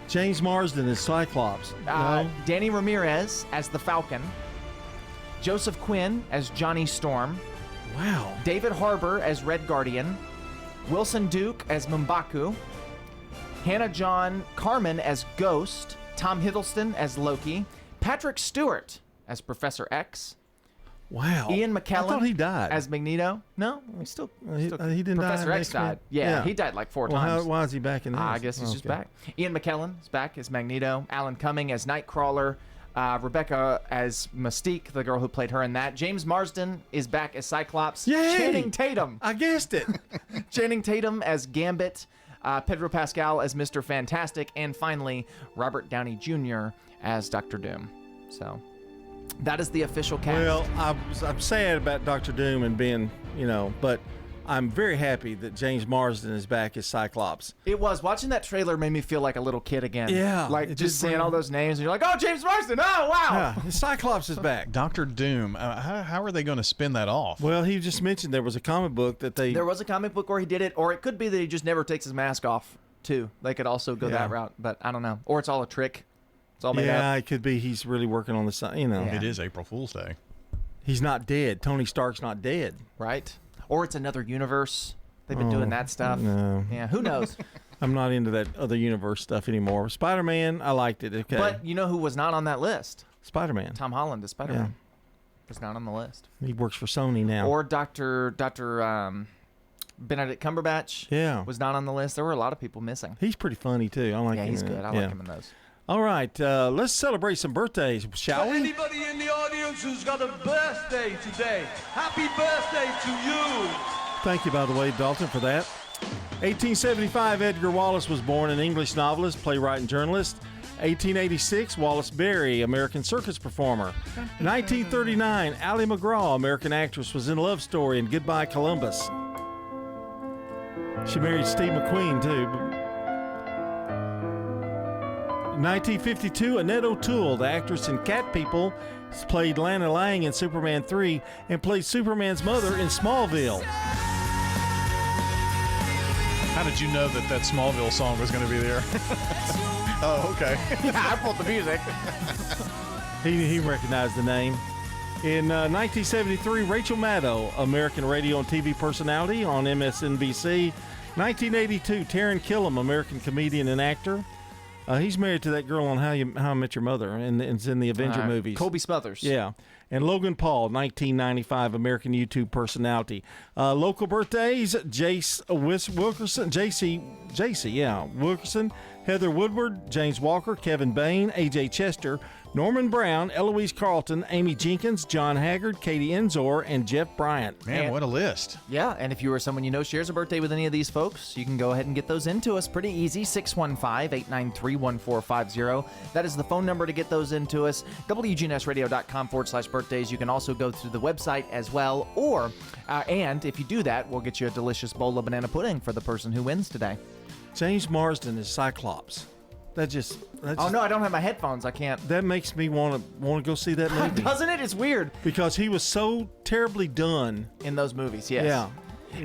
James Marsden as Cyclops. No. Danny Ramirez as the Falcon. Joseph Quinn as Johnny Storm. Wow. David Harbour as Red Guardian. Wilson Duke as M'Baku. Hannah John Carmen as Ghost. Tom Hiddleston as Loki. Patrick Stewart as Professor X. Wow. Ian McKellen I thought he died. as Magneto. No, he still he didn't die. Professor in X X-Men? died. Yeah, he died like 4 Well, times. why is he back in this? I guess he's just Okay. back. Ian McKellen is back as Magneto. Alan Cumming as Nightcrawler. Rebecca as Mystique, the girl who played her in that. James Marsden is back as Cyclops. Yay! Channing Tatum. I guessed it. Channing Tatum as Gambit. Pedro Pascal as Mr. Fantastic. And finally, Robert Downey Jr. as Dr. Doom. So that is the official cast. Well, I'm sad about Dr. Doom and being, but I'm very happy that James Marsden is back as Cyclops. It was. Watching that trailer made me feel like a little kid again. Yeah. Like it just saying all those names, and you're like, oh, James Marsden. Oh, wow. Yeah, Cyclops is back. Dr. Doom. How are they going to spin that off? Well, he just mentioned there was a comic book that they... There was a comic book where he did it, or it could be that he just never takes his mask off, too. They could also go that route, but I don't know. Or it's all a trick. It's all made up. Yeah, it could be he's really working on the side, It is April Fool's Day. He's not dead. Tony Stark's not dead. Right. Or it's another universe. They've been doing that stuff. No. Yeah, who knows? I'm not into that other universe stuff anymore. Spider-Man, I liked it. Okay. But you know who was not on that list? Spider-Man. Tom Holland as Spider-Man. Was not on the list. He works for Sony now. Or Dr. Benedict Cumberbatch was not on the list. There were a lot of people missing. He's pretty funny, too. I like him. He's good. I like him in those. All right, let's celebrate some birthdays, shall we? Anybody in the audience who's got a birthday today, happy birthday to you. Thank you, by the way, Dalton, for that. 1875, Edgar Wallace was born, an English novelist, playwright, and journalist. 1886, Wallace Berry, American circus performer. 1939, Ally McGraw, American actress, was in Love Story and Goodbye Columbus. She married Steve McQueen, too. 1952, Annette O'Toole, the actress in Cat People, played Lana Lang in Superman 3 and played Superman's mother in Smallville. How did you know that Smallville song was going to be there? Oh, okay. Yeah, I pulled the music. He recognized the name. In 1973, Rachel Maddow, American radio and TV personality on MSNBC. 1982, Taran Killam, American comedian and actor. He's married to that girl on How I Met Your Mother, and it's in the Avenger movies. Colby Smuthers. Yeah. And Logan Paul, 1995, American YouTube personality. Local birthdays, Jace Wilkerson, JC, Wilkerson, Heather Woodward, James Walker, Kevin Bain, AJ Chester, Norman Brown, Eloise Carlton, Amy Jenkins, John Haggard, Katie Enzor, and Jeff Bryant. Man, what a list. Yeah, and if you or someone you know shares a birthday with any of these folks, you can go ahead and get those into us. Pretty easy, 615-893-1450. That is the phone number to get those into us. WGNSradio.com/birthdays. You can also go through the website as well, or, and if you do that, we'll get you a delicious bowl of banana pudding for the person who wins today. James Marsden is Cyclops. That's just oh no, I don't have my headphones. I can't. That makes me want to go see that movie. Doesn't it? It's weird because he was so terribly done in those movies. Yes. Yeah.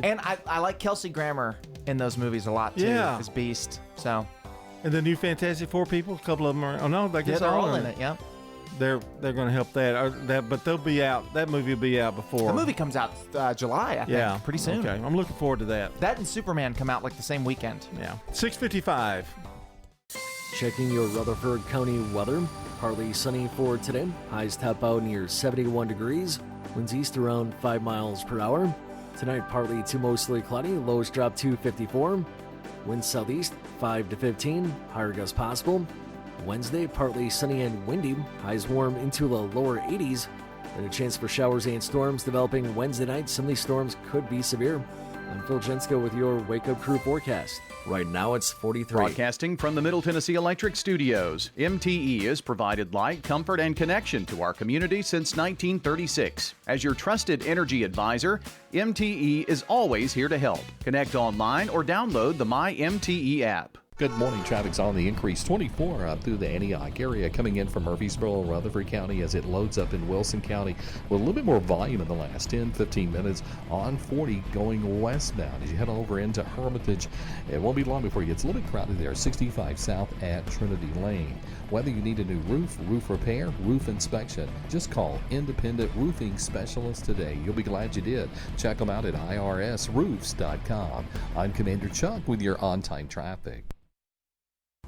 And I like Kelsey Grammer in those movies a lot too. Yeah. As Beast. So. And the new Fantastic Four people, a couple of them are. Oh no, I guess they're all in it. Yeah. They're going to help but they'll be out. That movie will be out before. The movie comes out July, I think. Yeah. Pretty soon. Okay. I'm looking forward to that. That and Superman come out like the same weekend. Yeah. 6:55. Checking your Rutherford County weather. Partly sunny for today. Highs top out near 71 degrees. Winds east around 5 miles per hour. Tonight, partly to mostly cloudy. Lows drop to 54. Winds southeast 5 to 15. Higher gusts possible. Wednesday, partly sunny and windy. Highs warm into the lower 80s. And a chance for showers and storms developing Wednesday night. Some of these storms could be severe. I'm Phil Jensko with your Wake Up Crew forecast. Right now it's 43. Broadcasting from the Middle Tennessee Electric Studios, MTE has provided light, comfort, and connection to our community since 1936. As your trusted energy advisor, MTE is always here to help. Connect online or download the My MTE app. Good morning. Traffic's on the increase. 24 through the Antioch area coming in from Murfreesboro, Rutherford County as it loads up in Wilson County with a little bit more volume in the last 10-15 minutes on 40 going westbound. As you head over into Hermitage, it won't be long before it gets a little bit crowded there. 65 south at Trinity Lane. Whether you need a new roof, roof repair, roof inspection, just call Independent Roofing Specialists today. You'll be glad you did. Check them out at irsroofs.com. I'm Commander Chuck with your on-time traffic.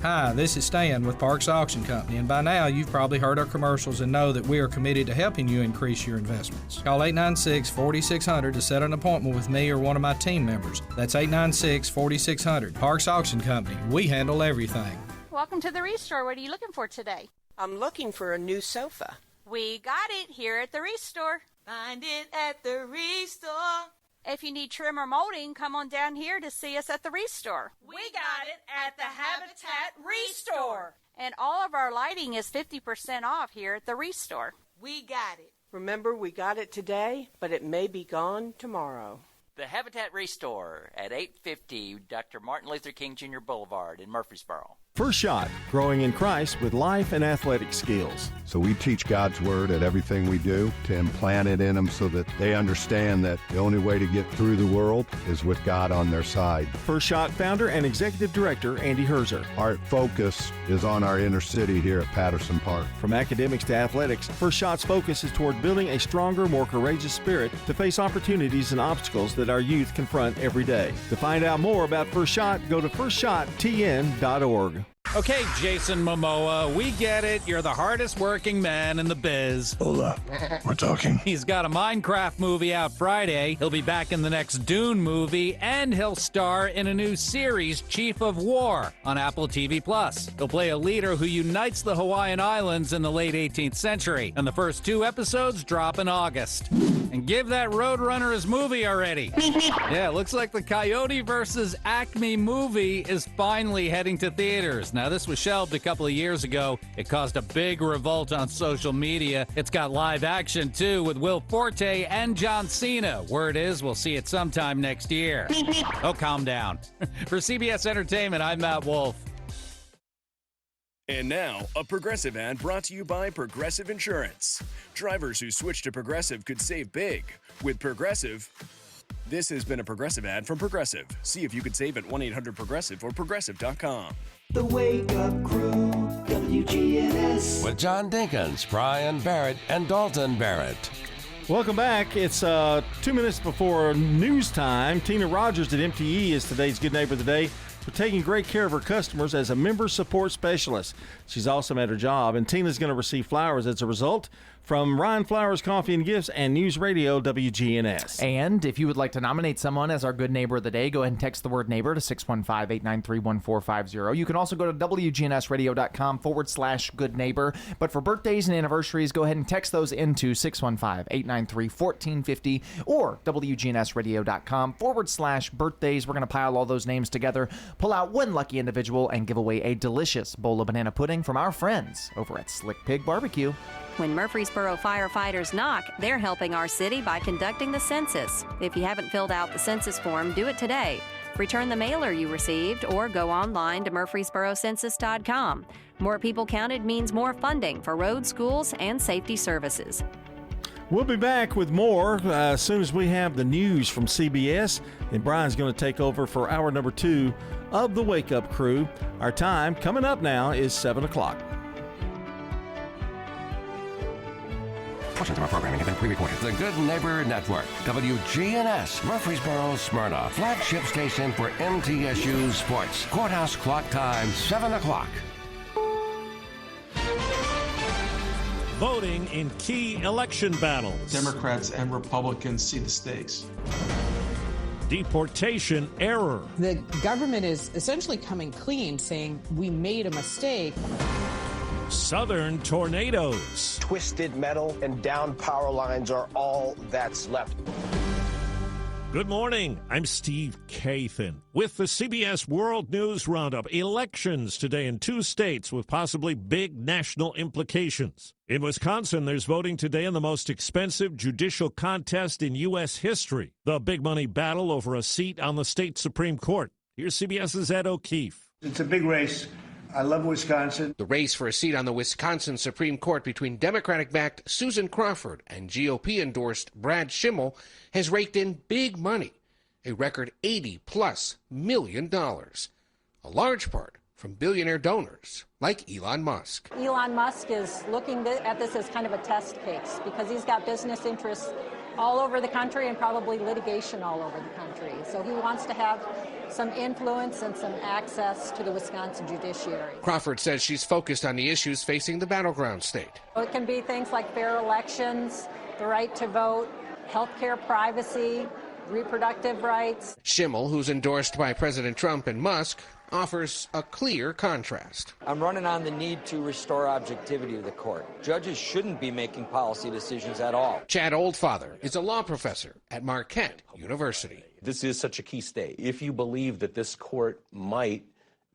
Hi, this is Stan with Parks Auction Company, and by now you've probably heard our commercials and know that we are committed to helping you increase your investments. Call 896-4600 to set an appointment with me or one of my team members. That's 896-4600. Parks Auction Company. We handle everything. Welcome to the Restore. What are you looking for today? I'm looking for a new sofa. We got it here at the Restore. Find it at the Restore. If you need trim or molding, come on down here to see us at the Restore. We got it at the Habitat Restore. And all of our lighting is 50% off here at the Restore. We got it. Remember, we got it today, but it may be gone tomorrow. The Habitat Restore at 850 Dr. Martin Luther King Jr. Boulevard in Murfreesboro. First Shot, growing in Christ with life and athletic skills. So we teach God's Word at everything we do to implant it in them so that they understand that the only way to get through the world is with God on their side. First Shot founder and executive director Andy Herzer. Our focus is on our inner city here at Patterson Park. From academics to athletics, First Shot's focus is toward building a stronger, more courageous spirit to face opportunities and obstacles that our youth confront every day. To find out more about First Shot, go to firstshottn.org. Okay, Jason Momoa, we get it. You're the hardest working man in the biz. Hold up. We're talking. He's got a Minecraft movie out Friday. He'll be back in the next Dune movie, and he'll star in a new series, Chief of War, on Apple TV+. He'll play a leader who unites the Hawaiian Islands in the late 18th century, and the first 2 episodes drop in August. And give that Roadrunner his movie already. Yeah, looks like the Coyote versus Acme movie is finally heading to theaters. Now, this was shelved a couple of years ago. It caused a big revolt on social media. It's got live action, too, with Will Forte and John Cena. Word is we'll see it sometime next year. Oh, calm down. For CBS Entertainment, I'm Matt Wolf. And now, a Progressive ad brought to you by Progressive Insurance. Drivers who switch to Progressive could save big. With Progressive, this has been a Progressive ad from Progressive. See if you could save at 1-800-PROGRESSIVE or Progressive.com. The Wake Up Crew, WGNS. With John Dinkins, Brian Barrett, and Dalton Barrett. Welcome back. It's 2 minutes before news time. Tina Rogers at MTE is today's Good Neighbor of the Day for taking great care of her customers as a member support specialist. She's awesome at her job, and Tina's going to receive flowers as a result from Ryan Flowers Coffee and Gifts and News Radio WGNS. And if you would like to nominate someone as our Good Neighbor of the Day, go ahead and text the word neighbor to 615-893-1450. You can also go to WGNSradio.com/Good Neighbor. But for birthdays and anniversaries, go ahead and text those into 615-893-1450 or WGNSradio.com/birthdays. We're going to pile all those names together, pull out one lucky individual, and give away a delicious bowl of banana pudding from our friends over at Slick Pig Barbecue. When Murfreesboro firefighters knock, they're helping our city by conducting the census. If you haven't filled out the census form, do it today. Return the mailer you received or go online to murfreesborocensus.com. More people counted means more funding for roads, schools, and safety services. We'll be back with more as soon as we have the news from CBS. And Brian's going to take over for hour number 2 of the Wake Up Crew. Our time coming up now is 7 o'clock. Portions of our programming have been pre-recorded. The Good Neighbor Network, WGNS, Murfreesboro, Smyrna, flagship station for MTSU Sports. Courthouse clock time, 7 o'clock. Voting in key election battles. Democrats and Republicans see the stakes. Deportation error. The government is essentially coming clean, saying we made a mistake. Southern tornadoes. Twisted metal and downed power lines are all that's left. Good morning. I'm Steve Kathan with the CBS World News Roundup. Elections today in 2 states with possibly big national implications. In Wisconsin, there's voting today in the most expensive judicial contest in U.S. history, the big money battle over a seat on the state Supreme Court. Here's CBS's Ed O'Keefe. It's a big race. I love Wisconsin. The race for a seat on the Wisconsin Supreme Court between Democratic-backed Susan Crawford and GOP-endorsed Brad Schimmel has raked in big money, a record $80+ million, a large part from billionaire donors like Elon Musk. Elon Musk is looking at this as kind of a test case because he's got business interests all over the country and probably litigation all over the country. So he wants to have some influence and some access to the Wisconsin judiciary. Crawford says she's focused on the issues facing the battleground state. It can be things like fair elections, the right to vote, healthcare privacy, reproductive rights. Schimmel, who's endorsed by President Trump and Musk, offers a clear contrast. I'm running on the need to restore objectivity to the court. Judges shouldn't be making policy decisions at all. Chad Oldfather is a law professor at Marquette University. This is such a key state. If you believe that this court might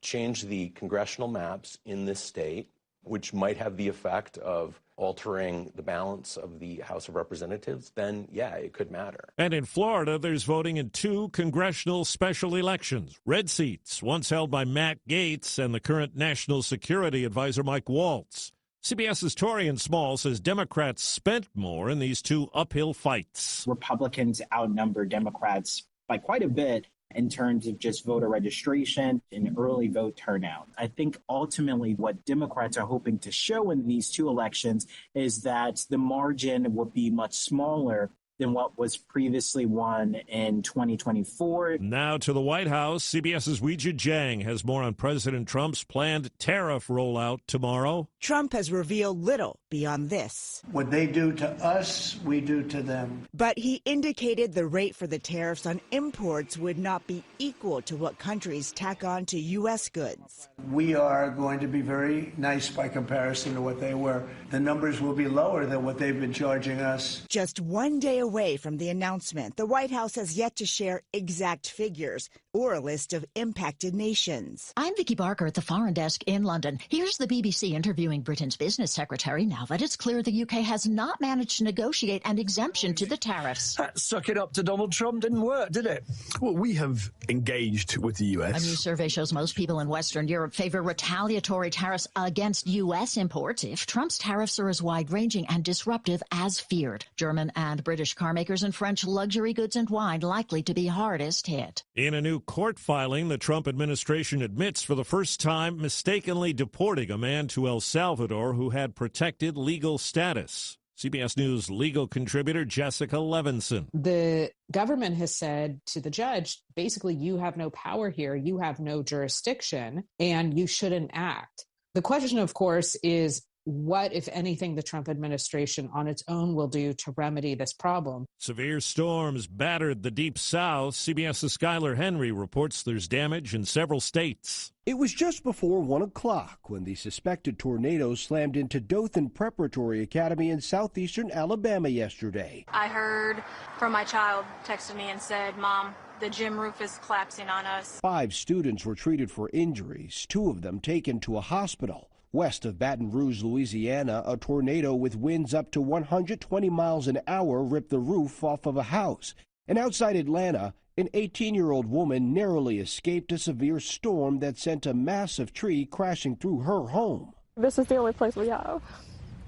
change the congressional maps in this state, which might have the effect of altering the balance of the House of Representatives, then, yeah, it could matter. And in Florida, there's voting in 2 congressional special elections. Red seats, once held by Matt Gaetz and the current National Security Advisor Mike Waltz. CBS's Torian Small says Democrats spent more in these 2 uphill fights. Republicans outnumber Democrats by quite a bit in terms of just voter registration and early vote turnout. I think ultimately what Democrats are hoping to show in these 2 elections is that the margin will be much smaller than what was previously won in 2024. Now to the White House. CBS's Weijia Jiang has more on President Trump's planned tariff rollout tomorrow. Trump has revealed little beyond this. What they do to us, we do to them. But he indicated the rate for the tariffs on imports would not be equal to what countries tack on to U.S. goods. We are going to be very nice by comparison to what they were. The numbers will be lower than what they've been charging us. Just one day away from the announcement, the White House has yet to share exact figures or a list of impacted nations. I'm Vicky Barker at the Foreign Desk in London. Here's the BBC interviewing Britain's business secretary now that it's clear the UK has not managed to negotiate an exemption to the tariffs. Suck it up to Donald Trump didn't work, did it? Well, we have engaged with the US. A new survey shows most people in Western Europe favor retaliatory tariffs against U.S. imports if Trump's tariffs are as wide-ranging and disruptive as feared. German and British carmakers and French luxury goods and wine likely to be hardest hit. In a new court filing, the Trump administration admits for the first time mistakenly deporting a man to El Salvador who had protected legal status. CBS News legal contributor Jessica Levinson. The government has said to the judge, basically, you have no power here, you have no jurisdiction, and you shouldn't act. The question, of course, is what, if anything, the Trump administration on its own will do to remedy this problem. Severe storms battered the Deep South. CBS's Skylar Henry reports there's damage in several states. It was just before 1 o'clock when the suspected tornado slammed into Dothan Preparatory Academy in southeastern Alabama yesterday. I heard from my child texted me and said, "Mom, the gym roof is collapsing on us." 5 students were treated for injuries, 2 of them taken to a hospital. West of Baton Rouge, Louisiana, a tornado with winds up to 120 miles an hour ripped the roof off of a house. And outside Atlanta, an 18-year-old woman narrowly escaped a severe storm that sent a massive tree crashing through her home. This is the only place we have,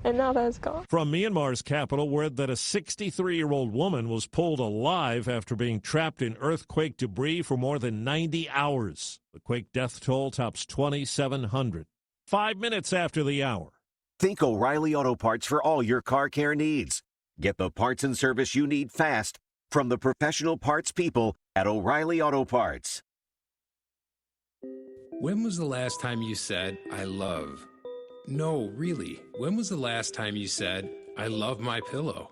and now that it's gone. From Myanmar's capital, word that a 63-year-old woman was pulled alive after being trapped in earthquake debris for more than 90 hours. The quake death toll tops 2,700. 5 minutes after the hour. Think O'Reilly Auto Parts for all your car care needs. Get the parts and service you need fast from the professional parts people at O'Reilly Auto Parts. When was the last time you said, "I love"? No, really. When was the last time you said, "I love my pillow"?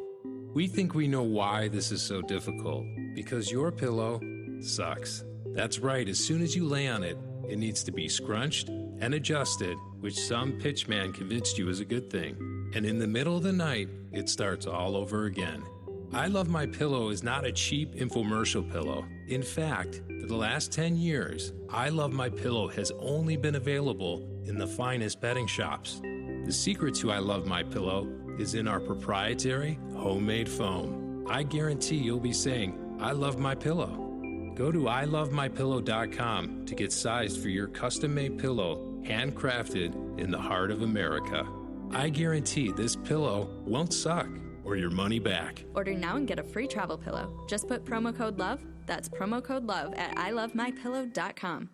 We think we know why this is so difficult. Because your pillow sucks. That's right. As soon as you lay on it, it needs to be scrunched and adjusted, which some pitchman convinced you is a good thing. And in the middle of the night, it starts all over again. I Love My Pillow is not a cheap infomercial pillow. In fact, for the last 10 years, I Love My Pillow has only been available in the finest bedding shops. The secret to I Love My Pillow is in our proprietary homemade foam. I guarantee you'll be saying, "I love my pillow." Go to ilovemypillow.com to get sized for your custom-made pillow, handcrafted in the heart of America. I guarantee this pillow won't suck or your money back. Order now and get a free travel pillow. Just put promo code LOVE. That's promo code LOVE at ilovemypillow.com.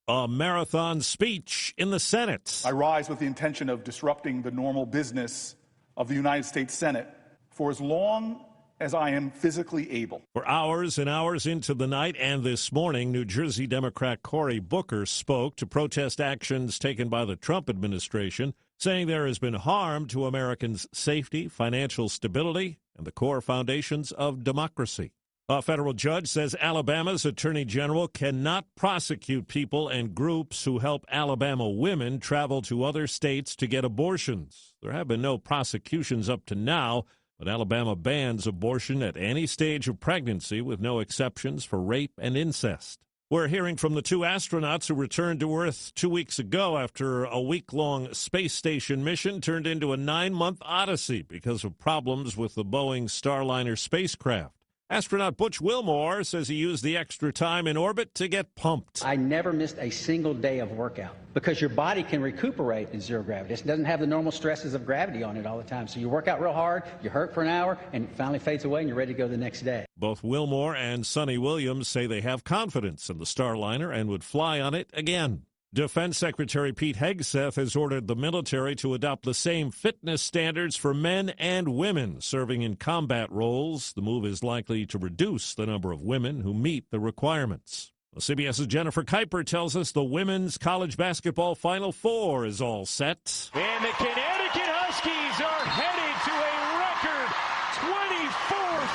A marathon speech in the Senate. I rise with the intention of disrupting the normal business of the United States Senate for as long as I am physically able. For hours and hours into the night and this morning, New Jersey Democrat Cory Booker spoke to protest actions taken by the Trump administration, saying there has been harm to Americans' safety, financial stability, and the core foundations of democracy. A federal judge says Alabama's attorney general cannot prosecute people and groups who help Alabama women travel to other states to get abortions. There have been no prosecutions up to now, but Alabama bans abortion at any stage of pregnancy with no exceptions for rape and incest. We're hearing from the two astronauts who returned to Earth 2 weeks ago after a week-long space station mission turned into a 9-month odyssey because of problems with the Boeing Starliner spacecraft. Astronaut Butch Wilmore says he used the extra time in orbit to get pumped. I never missed a single day of workout because your body can recuperate in zero gravity. It doesn't have the normal stresses of gravity on it all the time. So you work out real hard, you hurt for an hour, and it finally fades away and you're ready to go the next day. Both Wilmore and Sonny Williams say they have confidence in the Starliner and would fly on it again. Defense Secretary Pete Hegseth has ordered the military to adopt the same fitness standards for men and women serving in combat roles. The move is likely to reduce the number of women who meet the requirements. CBS's Jennifer Kuiper tells us the women's college basketball Final Four is all set. And the Connecticut Huskies are headed to a record 24th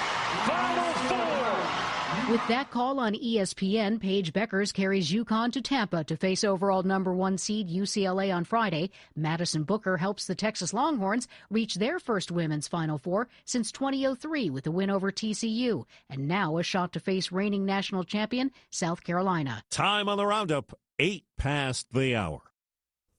Final Four. With that call on ESPN, Paige Beckers carries UConn to Tampa to face overall number 1 seed UCLA on Friday. Madison Booker helps the Texas Longhorns reach their first women's Final Four since 2003 with a win over TCU, and now a shot to face reigning national champion South Carolina. Time on the roundup, 8 past the hour.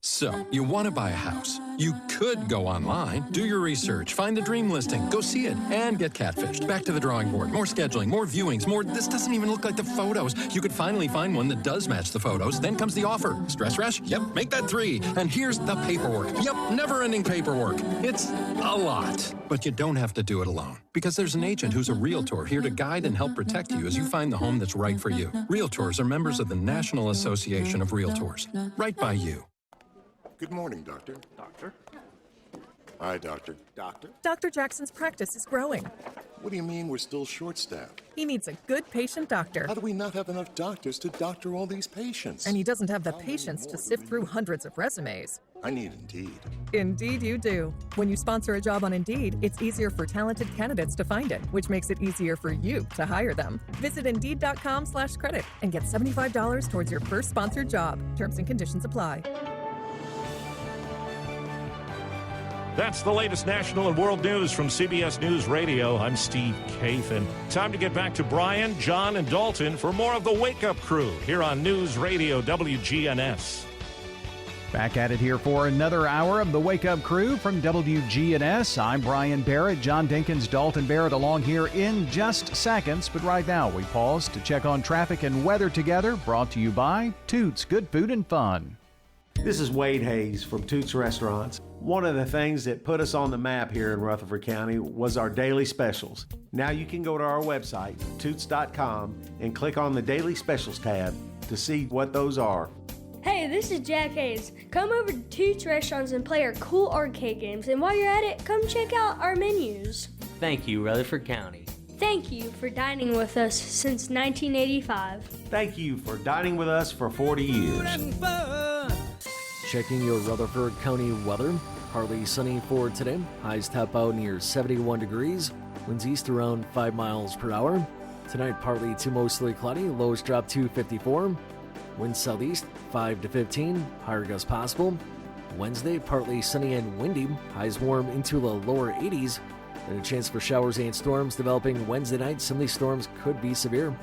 So, you want to buy a house. You could go online, do your research, find the dream listing, go see it, and get catfished. Back to the drawing board. More scheduling, more viewings, more, this doesn't even look like the photos. You could finally find one that does match the photos. Then comes the offer. Stress rush? Yep, make that 3. And here's the paperwork. Yep, never-ending paperwork. It's a lot. But you don't have to do it alone. Because there's an agent who's a realtor here to guide and help protect you as you find the home that's right for you. Realtors are members of the National Association of Realtors. Right by you. Good morning, Doctor. Doctor? Hi, Doctor. Doctor? Dr. Jackson's practice is growing. What do you mean we're still short-staffed? He needs a good patient doctor. How do we not have enough doctors to doctor all these patients? And he doesn't have the patience to sift through hundreds of resumes. I need Indeed. Indeed you do. When you sponsor a job on Indeed, it's easier for talented candidates to find it, which makes it easier for you to hire them. Visit Indeed.com/credit and get $75 towards your first sponsored job. Terms and conditions apply. That's the latest national and world news from CBS News Radio. I'm Steve Kathan. Time to get back to Brian, John, and Dalton for more of the Wake Up Crew here on News Radio WGNS. Back at it here for another hour of the Wake Up Crew from WGNS. I'm Brian Barrett, John Dinkins, Dalton Barrett along here in just seconds. But right now we pause to check on traffic and weather together, brought to you by Toots Good Food and Fun. This is Wade Hayes from Toots Restaurants. One of the things that put us on the map here in Rutherford County was our daily specials. Now you can go to our website, toots.com, and click on the Daily Specials tab to see what those are. Hey, this is Jack Hayes. Come over to Toots Restaurants and play our cool arcade games, and while you're at it, come check out our menus. Thank you, Rutherford County. Thank you for dining with us since 1985. Thank you for dining with us for 40 years. Checking your Rutherford County weather. Partly sunny for today. Highs top out near 71 degrees. Winds east around 5 miles per hour. Tonight, partly to mostly cloudy. Lows drop to 54. Winds southeast 5 to 15. Higher gusts possible. Wednesday, partly sunny and windy. Highs warm into the lower 80s. Then a chance for showers and storms developing Wednesday night. Some of these storms could be severe.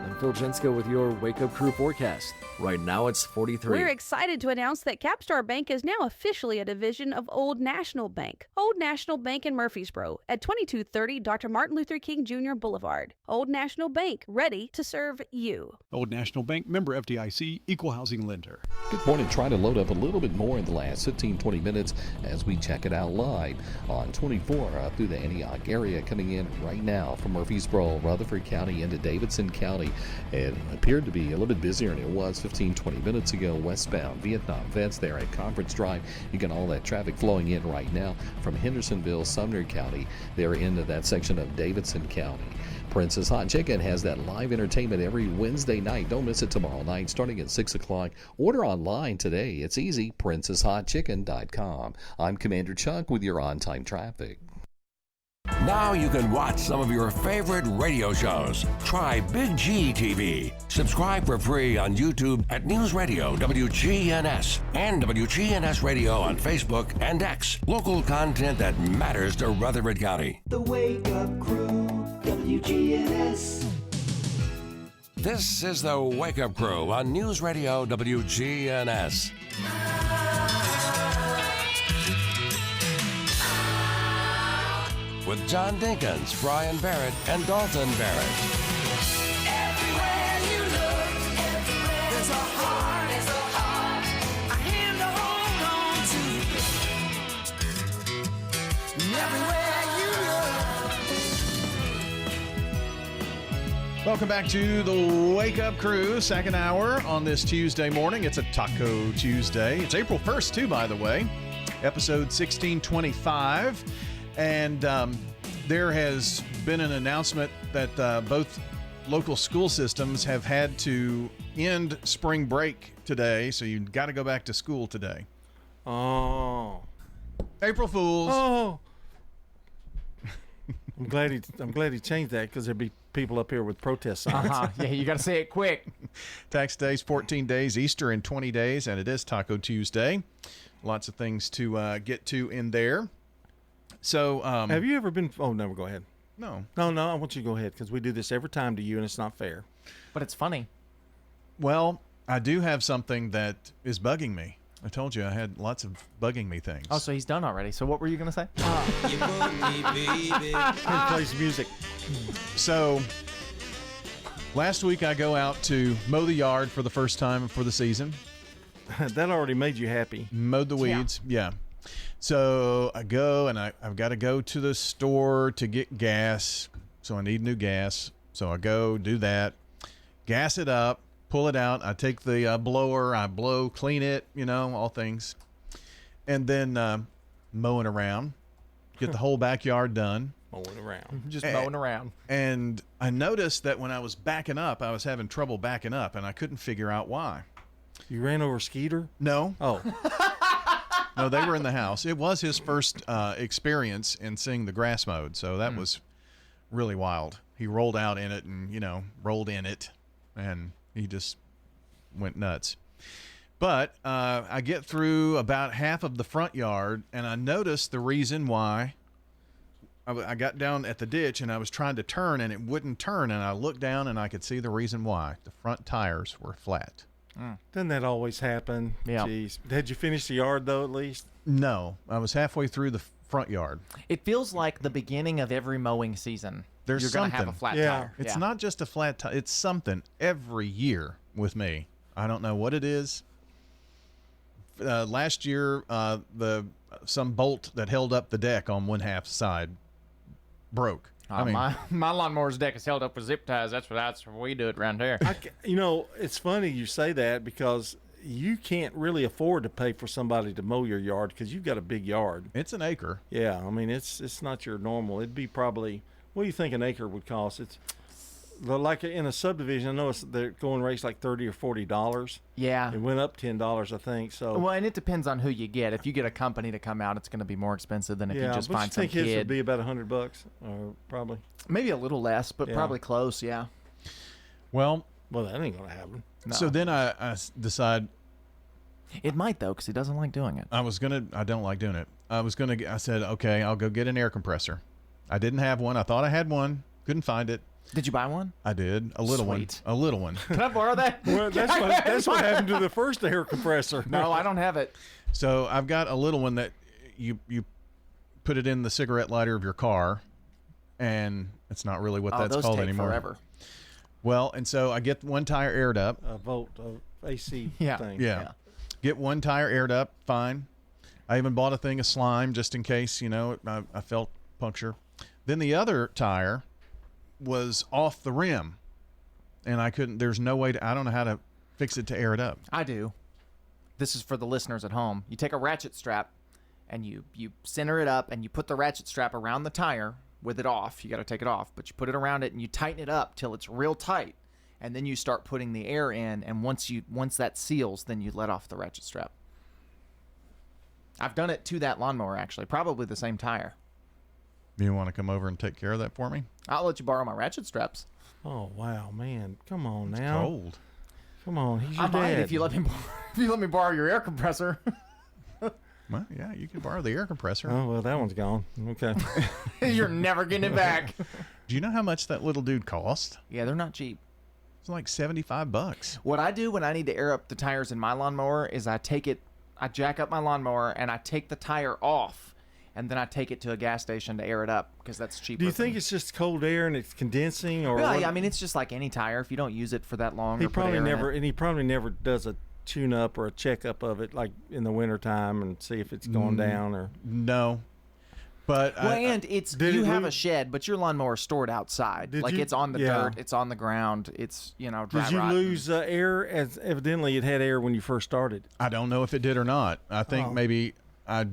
I'm Phil Jensko with your Wake Up Crew forecast. Right now it's 43. We're excited to announce that Capstar Bank is now officially a division of Old National Bank. Old National Bank in Murfreesboro at 2230 Dr. Martin Luther King Jr. Boulevard. Old National Bank, ready to serve you. Old National Bank, member FDIC, equal housing lender. Good morning. Try to load up a little bit more in the last 15-20 minutes as we check it out live on 24 through the Antioch area, coming in right now from Murfreesboro, Rutherford County into Davidson County. It appeared to be a little bit busier than it was 15-20 minutes ago westbound. Vietnam Vets there at Conference Drive. You got all that traffic flowing in right now from Hendersonville, Sumner County. They're into that section of Davidson County. Princess Hot Chicken has that live entertainment every Wednesday night. Don't miss it tomorrow night starting at 6 o'clock. Order online today. It's easy. PrincessHotChicken.com. I'm Commander Chuck with your on-time traffic. Now you can watch some of your favorite radio shows. Try Big G TV. Subscribe for free on YouTube at News Radio WGNS and WGNS Radio on Facebook and X. Local content that matters to Rutherford County. The Wake Up Crew, WGNS. This is the Wake Up Crew on News Radio WGNS. With John Dinkins, Brian Barrett, and Dalton Barrett. Everywhere you look, there's a heart, a hand to hold on to. Everywhere you look. Welcome back to the Wake Up Crew, second hour on this Tuesday morning. It's a Taco Tuesday. It's April 1st, too, by the way. Episode 1625. And there has been an announcement that both local school systems have had to end spring break today, so you've got to go back to school today. Oh. April Fools. Oh. I'm glad he changed that because there'd be people up here with protest signs. Yeah, you got to say it quick. Tax days, 14 days, Easter in 20 days, and it is Taco Tuesday. Lots of things to get to in there. So, have you ever been? Oh, no, go ahead. No. I want you to go ahead because we do this every time to you, and it's not fair. But it's funny. Well, I do have something that is bugging me. I told you I had lots of bugging me things. Oh, so he's done already. So what were you going to say? You bug me, baby. He plays music. So, last week I go out to mow the yard for the first time for the season. That already made you happy. Mowed the weeds, yeah. So I go, and I've got to go to the store to get gas. So I need new gas. So I go do that, gas it up, pull it out. I take the blower, I blow, clean it, all things. And then mowing around, get the whole backyard done. Mowing around. Just mowing around. And I noticed that when I was backing up, I was having trouble backing up, and I couldn't figure out why. You ran over Skeeter? No. Oh. No, they were in the house. It was his first experience in seeing the grass mowed, so that was really wild. He rolled out in it and, rolled in it, and he just went nuts. But I get through about half of the front yard, and I noticed the reason why. I got down at the ditch, and I was trying to turn, and it wouldn't turn, and I looked down, and I could see the reason why. The front tires were flat. Doesn't that always happen? Yeah. Jeez. Had you finished the yard, though, at least? No. I was halfway through the front yard. It feels like the beginning of every mowing season. You're going to have a flat tire. It's not just a flat tire. It's something every year with me. I don't know what it is. Last year, some bolt that held up the deck on one half side broke. My lawnmower's deck is held up with zip ties. That's what we do it around here. It's funny you say that because you can't really afford to pay for somebody to mow your yard because you've got a big yard. It's an acre. Yeah, I mean it's not your normal. It'd be probably, what do you think an acre would cost? It's like in a subdivision. I know they're going rates like $30 or $40. Yeah, it went up $10, I think. So well, and it depends on who you get. If you get a company to come out, it's going to be more expensive than if you just find some kid. I think his would be about $100, or probably maybe a little less, but probably close. Yeah. Well, that ain't going to happen. No. So then I decide. It might though, because he doesn't like doing it. I don't like doing it. I said, okay, I'll go get an air compressor. I didn't have one. I thought I had one. Couldn't find it. Did you buy one? I did. A little Sweet. one. A little one. Can I borrow that? Well, that's what happened to the first air compressor. No, I don't have it. So I've got a little one that you put it in the cigarette lighter of your car, and it's not really what that's those called take anymore. Forever. Well, and so I get one tire aired up. A volt AC thing. Yeah. Get one tire aired up, fine. I even bought a thing of slime just in case, I felt puncture. Then the other tire was off the rim, and there's no way I don't know how to fix it to air it up. I do. This is for the listeners at home. You take a ratchet strap and you center it up and you put the ratchet strap around the tire with it off. You got to take it off, but you put it around it and you tighten it up till it's real tight, and then you start putting the air in, and once that seals, then you let off the ratchet strap. I've done it to that lawnmower, actually. Probably the same tire. You want to come over and take care of that for me? I'll let you borrow my ratchet straps. Oh, wow, man. Come on It's now. cold. Come on. He's your I might dad. if you let me borrow your air compressor. Well, yeah, you can borrow the air compressor. Oh, well, that one's gone. Okay. You're never getting it back. Do you know how much that little dude cost? Yeah, they're not cheap. It's like $75. What I do when I need to air up the tires in my lawnmower is I jack up my lawnmower and I take the tire off, and then I take it to a gas station to air it up because that's cheaper. Do you think it's just cold air and it's condensing, or? Yeah, what? I mean it's just like any tire. If you don't use it for that long, He or put probably air in never, it. and he probably never does a tune-up or a checkup of it, like in the wintertime, and see if it's going down or. No, but Well, and it's you have a shed, but your lawnmower's stored outside. Did Like you- it's on the yeah. dirt, it's on the ground, it's dry Did you rot. lose air? As evidently it had air when you first started. I don't know if it did or not. I think maybe I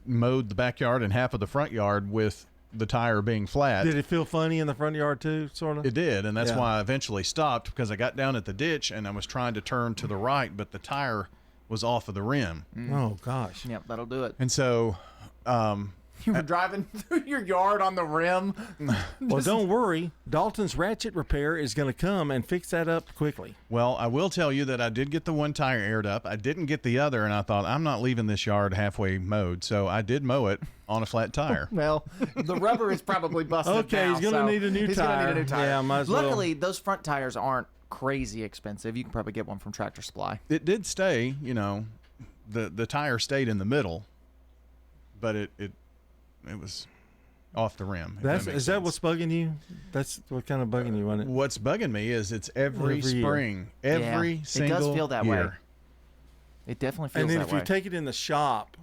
mowed the backyard and half of the front yard with the tire being flat. Did it feel funny in the front yard too, sort of? It did, and that's Yeah. why I eventually stopped, because I got down at the ditch and I was trying to turn to the right, but the tire was off of the rim. Oh gosh. Yep, that'll do it. And so You were driving through your yard on the rim. Well, don't worry. Dalton's Ratchet Repair is going to come and fix that up quickly. Well, I will tell you that I did get the one tire aired up. I didn't get the other, and I thought, I'm not leaving this yard halfway mowed. So I did mow it on a flat tire. Well, the rubber is probably busted. Okay, now, he's gonna so need a new he's gonna need a tire. new tire. Yeah, might as well. Luckily, those front tires aren't crazy expensive. You can probably get one from Tractor Supply. It did stay, the tire stayed in the middle, but it was off the rim. Is that what's bugging you? That's what kind of bugging you, wasn't it? What's bugging me is it's every Every year. spring, every single It does feel that way. year. It definitely feels And then that if way. you take it in the shop,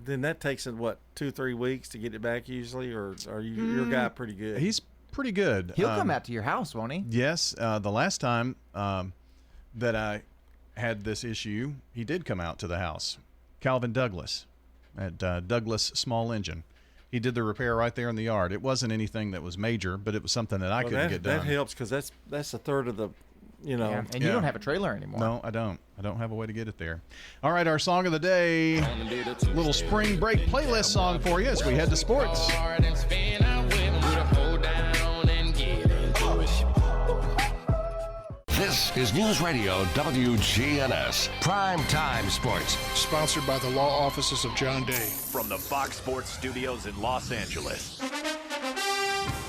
then that takes 2-3 weeks to get it back usually, or are you your guy pretty good? He's pretty good. He'll come out to your house, won't he? Yes. The last time that I had this issue, he did come out to the house. Calvin Douglas at Douglas Small Engine. He did the repair right there in the yard. It wasn't anything that was major, but it was something that I couldn't get done. That helps because that's a third of the, Yeah, and you don't have a trailer anymore. No, I don't. I don't have a way to get it there. All right, our song of the day, little spring break playlist song for you as we head to sports. This is News Radio WGNS Prime Time Sports. Sponsored by the law offices of John Day. From the Fox Sports Studios in Los Angeles,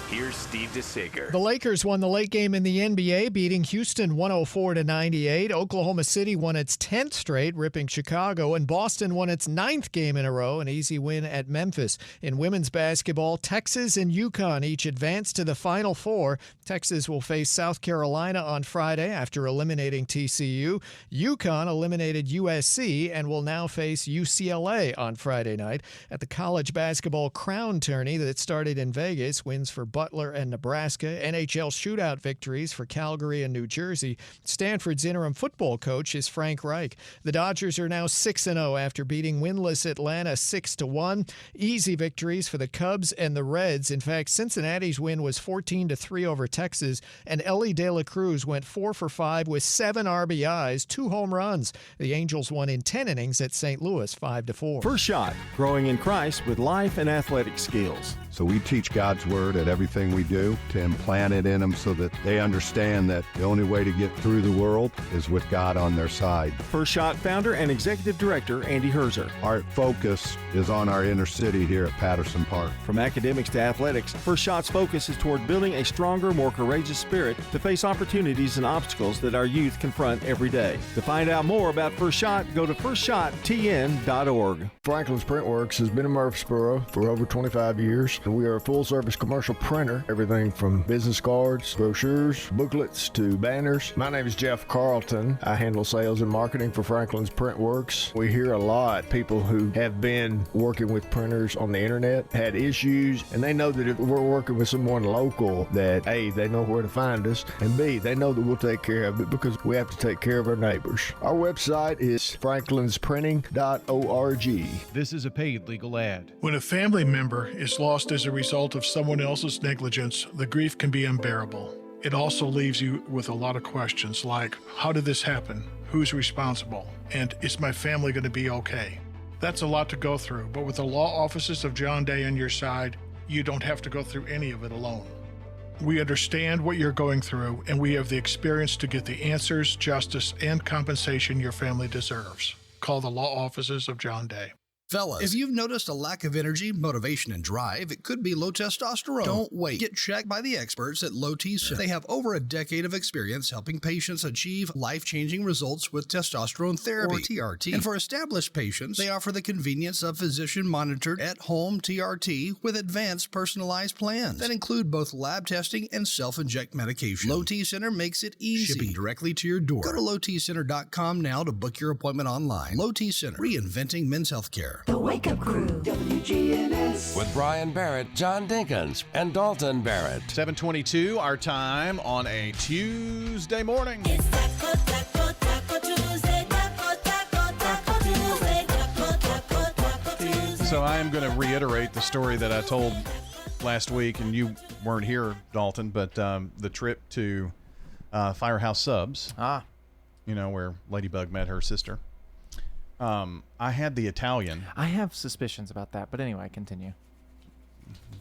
here's Steve DeSager. The Lakers won the late game in the NBA, beating Houston 104-98. Oklahoma City won its 10th straight, ripping Chicago, and Boston won its 9th game in a row, an easy win at Memphis. In women's basketball, Texas and UConn each advanced to the Final Four. Texas will face South Carolina on Friday after eliminating TCU. UConn eliminated USC and will now face UCLA on Friday night. At the college basketball crown tourney that started in Vegas, wins for Butler and Nebraska, NHL shootout victories for Calgary and New Jersey. Stanford's interim football coach is Frank Reich. The Dodgers are now 6-0 after beating winless Atlanta 6-1. Easy victories for the Cubs and the Reds. In fact, Cincinnati's win was 14-3 over Texas, and Ellie De La Cruz went 4 for 5 with 7 RBIs, 2 home runs. The Angels won in 10 innings at St. Louis 5-4. First Shot, growing in Christ with life and athletic skills. So we teach God's Word at everything we do to implant it in them so that they understand that the only way to get through the world is with God on their side. First Shot founder and executive director Andy Herzer. Our focus is on our inner city here at Patterson Park. From academics to athletics, First Shot's focus is toward building a stronger, more courageous spirit to face opportunities and obstacles that our youth confront every day. To find out more about First Shot, go to firstshottn.org. Franklin's Printworks has been in Murfreesboro for over 25 years. We are a full-service commercial printer, everything from business cards, brochures, booklets to banners. My name is Jeff Carlton. I handle sales and marketing for Franklin's Printworks. We hear a lot people who have been working with printers on the internet, had issues, and they know that if we're working with someone local, that A, they know where to find us, and B, they know that we'll take care of it because we have to take care of our neighbors. Our website is franklinsprinting.org. This is a paid legal ad. When a family member is lost as a result of someone else's negligence, the grief can be unbearable. It also leaves you with a lot of questions like, how did this happen? Who's responsible? And is my family going to be okay? That's a lot to go through, but with the law offices of John Day on your side, you don't have to go through any of it alone. We understand what you're going through, and we have the experience to get the answers, justice, and compensation your family deserves. Call the law offices of John Day. Fellas, if you've noticed a lack of energy, motivation, and drive, it could be low testosterone. Don't wait. Get checked by the experts at Low T Center. They have over a decade of experience helping patients achieve life-changing results with testosterone therapy, or TRT. And for established patients, they offer the convenience of physician-monitored at-home TRT with advanced personalized plans that include both lab testing and self-inject medication. Low T Center makes it easy, shipping directly to your door. Go to lowtcenter.com now to book your appointment online. Low T Center, reinventing men's healthcare. The Wake Up Crew, WGNS. With Brian Barrett, John Dinkins, and Dalton Barrett. 7:22, our time on a Tuesday morning. It's Taco Tuesday, Taco Tuesday. So I am going to reiterate the story that I told last week, and you weren't here, Dalton, but the trip to Firehouse Subs. You know, where Ladybug met her sister. I had the Italian. I have suspicions about that, but anyway, continue.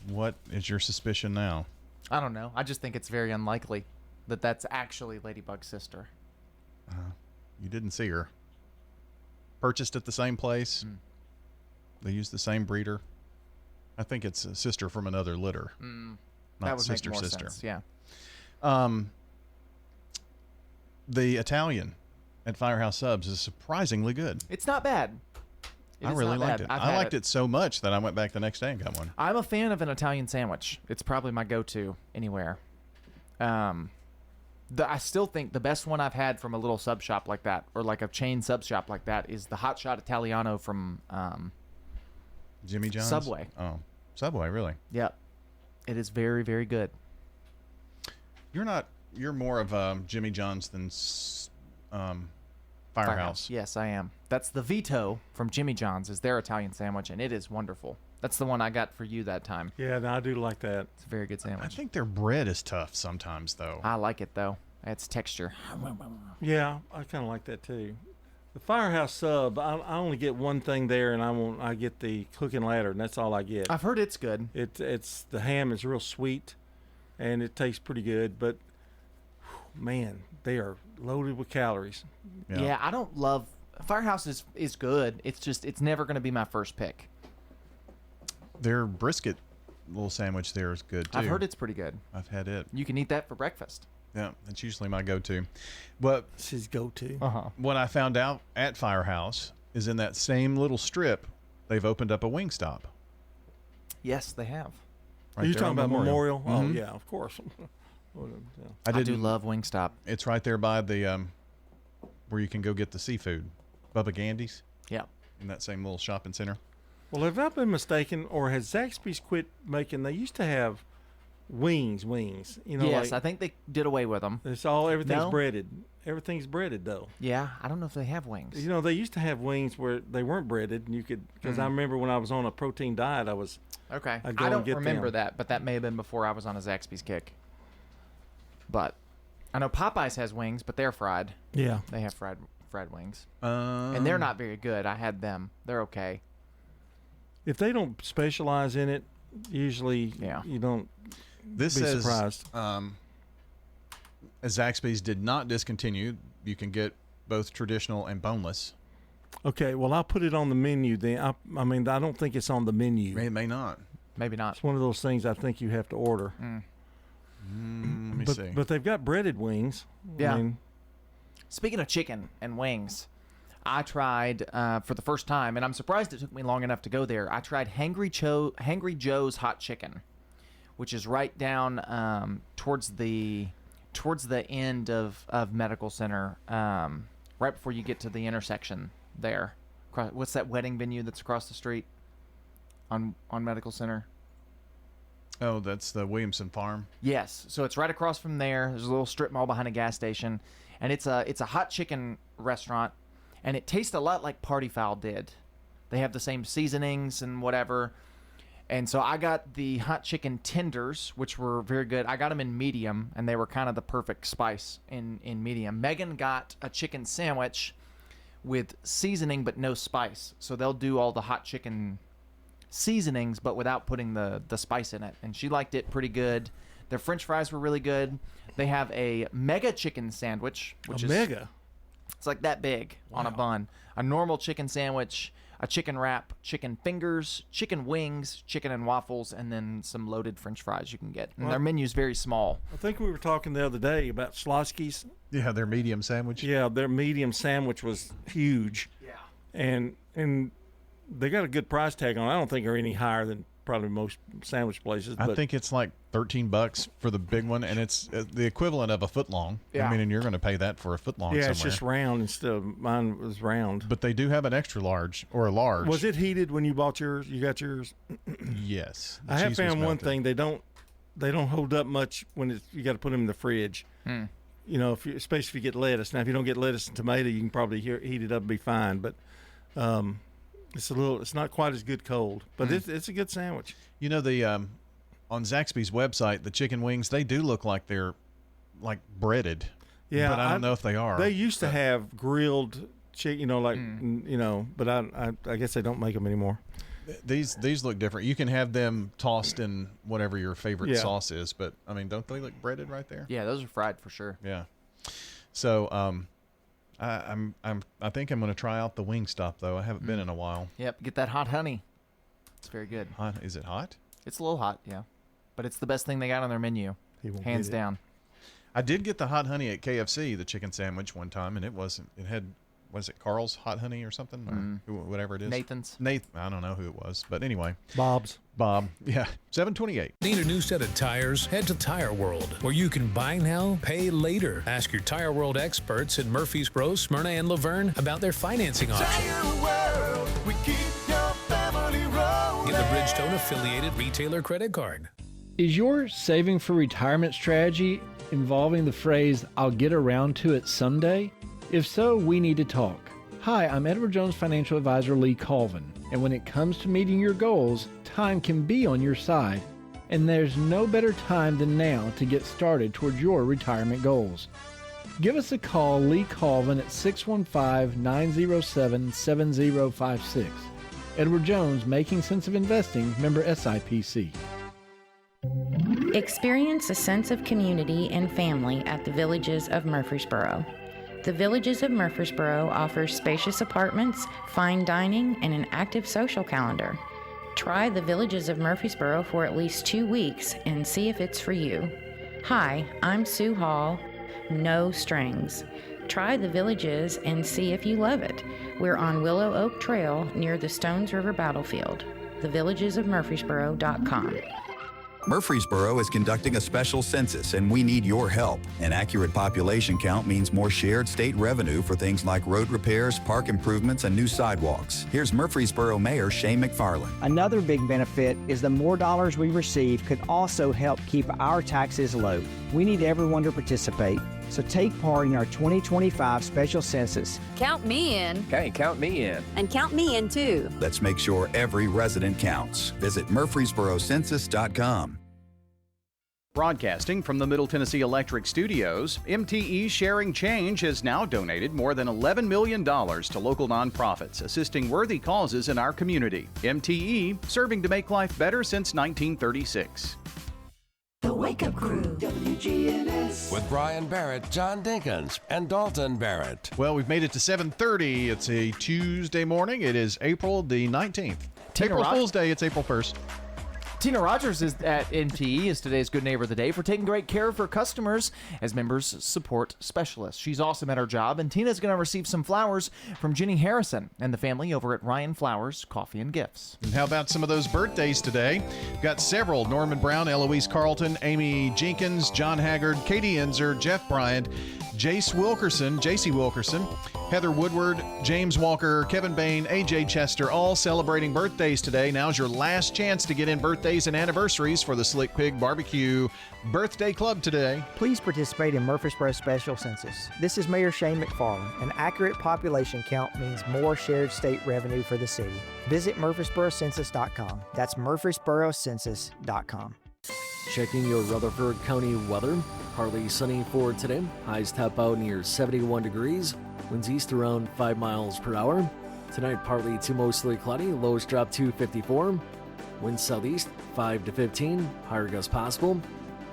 What is your suspicion now? I don't know. I just think it's very unlikely that that's actually Ladybug's sister. You didn't see her. Purchased at the same place. They used the same breeder. I think it's a sister from another litter. That Not would sister, make more sister. sense, yeah. The Italian at Firehouse Subs is surprisingly good. It's not bad. I really liked it. I liked it so much that I went back the next day and got one. I'm a fan of an Italian sandwich. It's probably my go-to anywhere. I still think the best one I've had from a little sub shop like that, or like a chain sub shop like that, is the Hot Shot Italiano from Jimmy John's? Subway. Oh, Subway, really? Yep. It is very, very good. You're more of Jimmy John's than Firehouse. Yes, I am. That's the Vito from Jimmy John's, is their Italian sandwich, and it is wonderful. That's the one I got for you that time. Yeah, no, I do like that. It's a very good sandwich. I think their bread is tough sometimes, though. I like it, though. It's texture. Yeah, I kind of like that, too. The Firehouse Sub, I only get one thing there, and I get the cooking ladder, and that's all I get. I've heard it's good. It's the ham is real sweet, and it tastes pretty good, but, man, they are loaded with calories. Yeah, I don't love... Firehouse is good. It's just, it's never going to be my first pick. Their brisket little sandwich there is good, too. I've heard it's pretty good. I've had it. You can eat that for breakfast. Yeah, that's usually my go-to. But it's his go-to. What I found out at Firehouse is in that same little strip, they've opened up a Wingstop. Yes, they have. Are you talking about Memorial? Mm-hmm. Oh, yeah, of course. I do love Wingstop. It's right there by the where you can go get the seafood, Bubba Gandy's. Yeah, in that same little shopping center. Well, have I been mistaken, or has Zaxby's quit making? They used to have wings. You know, yes, I think they did away with them. It's everything's breaded. Everything's breaded though. Yeah, I don't know if they have wings. You know, they used to have wings where they weren't breaded, and you could because I remember when I was on a protein diet, I was okay. I'd go I don't and get remember them. that, but that may have been before I was on a Zaxby's kick. But I know Popeyes has wings, but they're fried. Yeah, they have fried wings, and they're not very good. I had them; they're okay. If they don't specialize in it, usually you don't This be says, surprised. Zaxby's did not discontinue. You can get both traditional and boneless. Okay, well, I'll put it on the menu then. I mean, I don't think it's on the menu. It may not. Maybe not. It's one of those things I think you have to order. Let me see. But they've got breaded wings. Yeah. I mean, Speaking of chicken and wings, I tried for the first time, and I'm surprised it took me long enough to go there. I tried Hangry Joe's Hot Chicken, which is right down towards the end of Medical Center, right before you get to the intersection there. What's that wedding venue that's across the street on Medical Center? Oh, that's the Williamson Farm. Yes, so it's right across from there. There's a little strip mall behind a gas station, and it's a hot chicken restaurant, and it tastes a lot like Party Foul did. They have the same seasonings and whatever, and so I got the hot chicken tenders, which were very good. I got them in medium, and they were kind of the perfect spice in medium. Megan got a chicken sandwich with seasoning but no spice, so they'll do all the hot chicken seasonings but without putting the spice in it, and she liked it pretty good. Their french fries were really good. They have a mega chicken sandwich, which is mega. It's like that big on a bun. A normal chicken sandwich, a chicken wrap, chicken fingers, chicken wings, chicken and waffles, and then some loaded french fries you can get. And their menu's very small. I think we were talking the other day about Slotsky's. Yeah, their medium sandwich. Yeah, their medium sandwich was huge. Yeah. And they got a good price tag on it. I don't think they're any higher than probably most sandwich places. I think it's like $13 for the big one, and it's the equivalent of a foot long. Yeah. I mean, and you're going to pay that for a foot long. Yeah, somewhere. it's just round instead of mine was round. But they do have an extra large or a large. Was it heated when you bought yours? You got yours? Yes. I have found one thing. They don't hold up much when you got to put them in the fridge. You know, especially if you get lettuce. Now, if you don't get lettuce and tomato, you can probably heat it up and be fine. But it's not quite as good cold. But it's a good sandwich. You know, the on Zaxby's website, the chicken wings, they do look like they're like breaded. Yeah, but I don't know if they are. They used to have grilled chicken, you know, but I guess they don't make them anymore. These look different. You can have them tossed in whatever your favorite sauce is, but I mean, don't they look breaded right there? Yeah, those are fried for sure. Yeah. So I think I'm going to try out the Wingstop though. I haven't been in a while. Yep, get that hot honey. It's very good. Hot? Is it hot? It's a little hot, yeah, but it's the best thing they got on their menu, hands down. I did get the hot honey at KFC, the chicken sandwich one time, and was it Carl's hot honey or something, or whatever it is? Nathan's. I don't know who it was, but anyway. Bob. Yeah. 728. Need a new set of tires? Head to Tire World, where you can buy now, pay later. Ask your Tire World experts at Murfreesboro, Smyrna, and Laverne about their financing options. Tire World, we keep your family rolling. Get the Bridgestone affiliated retailer credit card. Is your saving for retirement strategy involving the phrase, "I'll get around to it someday"? If so, we need to talk. Hi, I'm Edward Jones financial advisor Lee Colvin, and when it comes to meeting your goals, time can be on your side, and there's no better time than now to get started towards your retirement goals. Give us a call, Lee Colvin, at 615-907-7056. Edward Jones, Making Sense of Investing, member SIPC. Experience a sense of community and family at the Villages of Murfreesboro. The Villages of Murfreesboro offers spacious apartments, fine dining, and an active social calendar. Try the Villages of Murfreesboro for at least 2 weeks and see if it's for you. Hi, I'm Sue Hall. No strings. Try the Villages and see if you love it. We're on Willow Oak Trail near the Stones River Battlefield. thevillagesofmurfreesboro.com. Murfreesboro is conducting a special census, and we need your help. An accurate population count means more shared state revenue for things like road repairs, park improvements, and new sidewalks. Here's Murfreesboro Mayor Shane McFarland. Another big benefit is the more dollars we receive could also help keep our taxes low. We need everyone to participate, so take part in our 2025 special census. Count me in. Okay, count me in. And count me in too. Let's make sure every resident counts. Visit MurfreesboroCensus.com. Broadcasting from the Middle Tennessee Electric Studios, MTE Sharing Change has now donated more than $11 million to local nonprofits, assisting worthy causes in our community. MTE, serving to make life better since 1936. The Wake Up Crew, WGNS. With Brian Barrett, John Dinkins, and Dalton Barrett. Well, we've made it to 7:30. It's a Tuesday morning. It is April the 19th. April Fool's Day. It's April 1st. Tina Rogers is at MTE is today's Good Neighbor of the Day for taking great care of her customers as members support specialists. She's awesome at her job, and Tina's going to receive some flowers from Jenny Harrison and the family over at Ryan Flowers Coffee and Gifts. And how about some of those birthdays today? We've got several: Norman Brown, Eloise Carlton, Amy Jenkins, John Haggard, Katie Enzer, Jeff Bryant, J.C. Wilkerson, Heather Woodward, James Walker, Kevin Bain, A.J. Chester, all celebrating birthdays today. Now's your last chance to get in birthdays and anniversaries for the Slick Pig Barbecue Birthday Club today. Please participate in Murfreesboro Special Census. This is Mayor Shane McFarland. An accurate population count means more shared state revenue for the city. Visit MurfreesboroCensus.com. That's MurfreesboroCensus.com. Checking your Rutherford County weather. Partly sunny for today. Highs top out near 71 degrees. Winds east around 5 miles per hour. Tonight, partly to mostly cloudy. Lows drop to 54. Winds southeast 5 to 15. Higher gusts possible.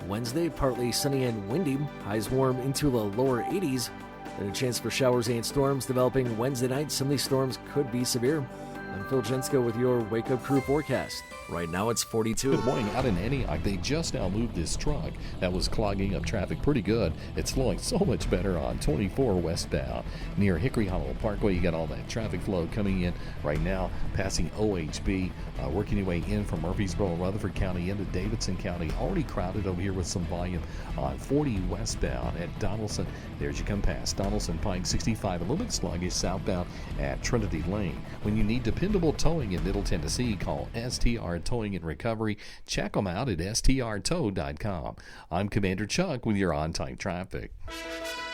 Wednesday, partly sunny and windy. Highs warm into the lower 80s. And a chance for showers and storms developing Wednesday night. Some of these storms could be severe. I'm Phil Jensko with your Wake Up Crew forecast. Right now it's 42. Good morning. Out in Antioch, they just now moved this truck that was clogging up traffic pretty good. It's flowing so much better on 24 westbound. Near Hickory Hollow Parkway, you got all that traffic flow coming in right now, passing OHB, working your way in from Murfreesboro, Rutherford County into Davidson County. Already crowded over here with some volume on 40 westbound at Donaldson. There as you come past Donaldson Pike 65, a little bit sluggish southbound at Trinity Lane. When you need dependable towing in Middle Tennessee, call STR Towing and Recovery. Check them out at strtow.com. I'm Commander Chuck with your on-time traffic.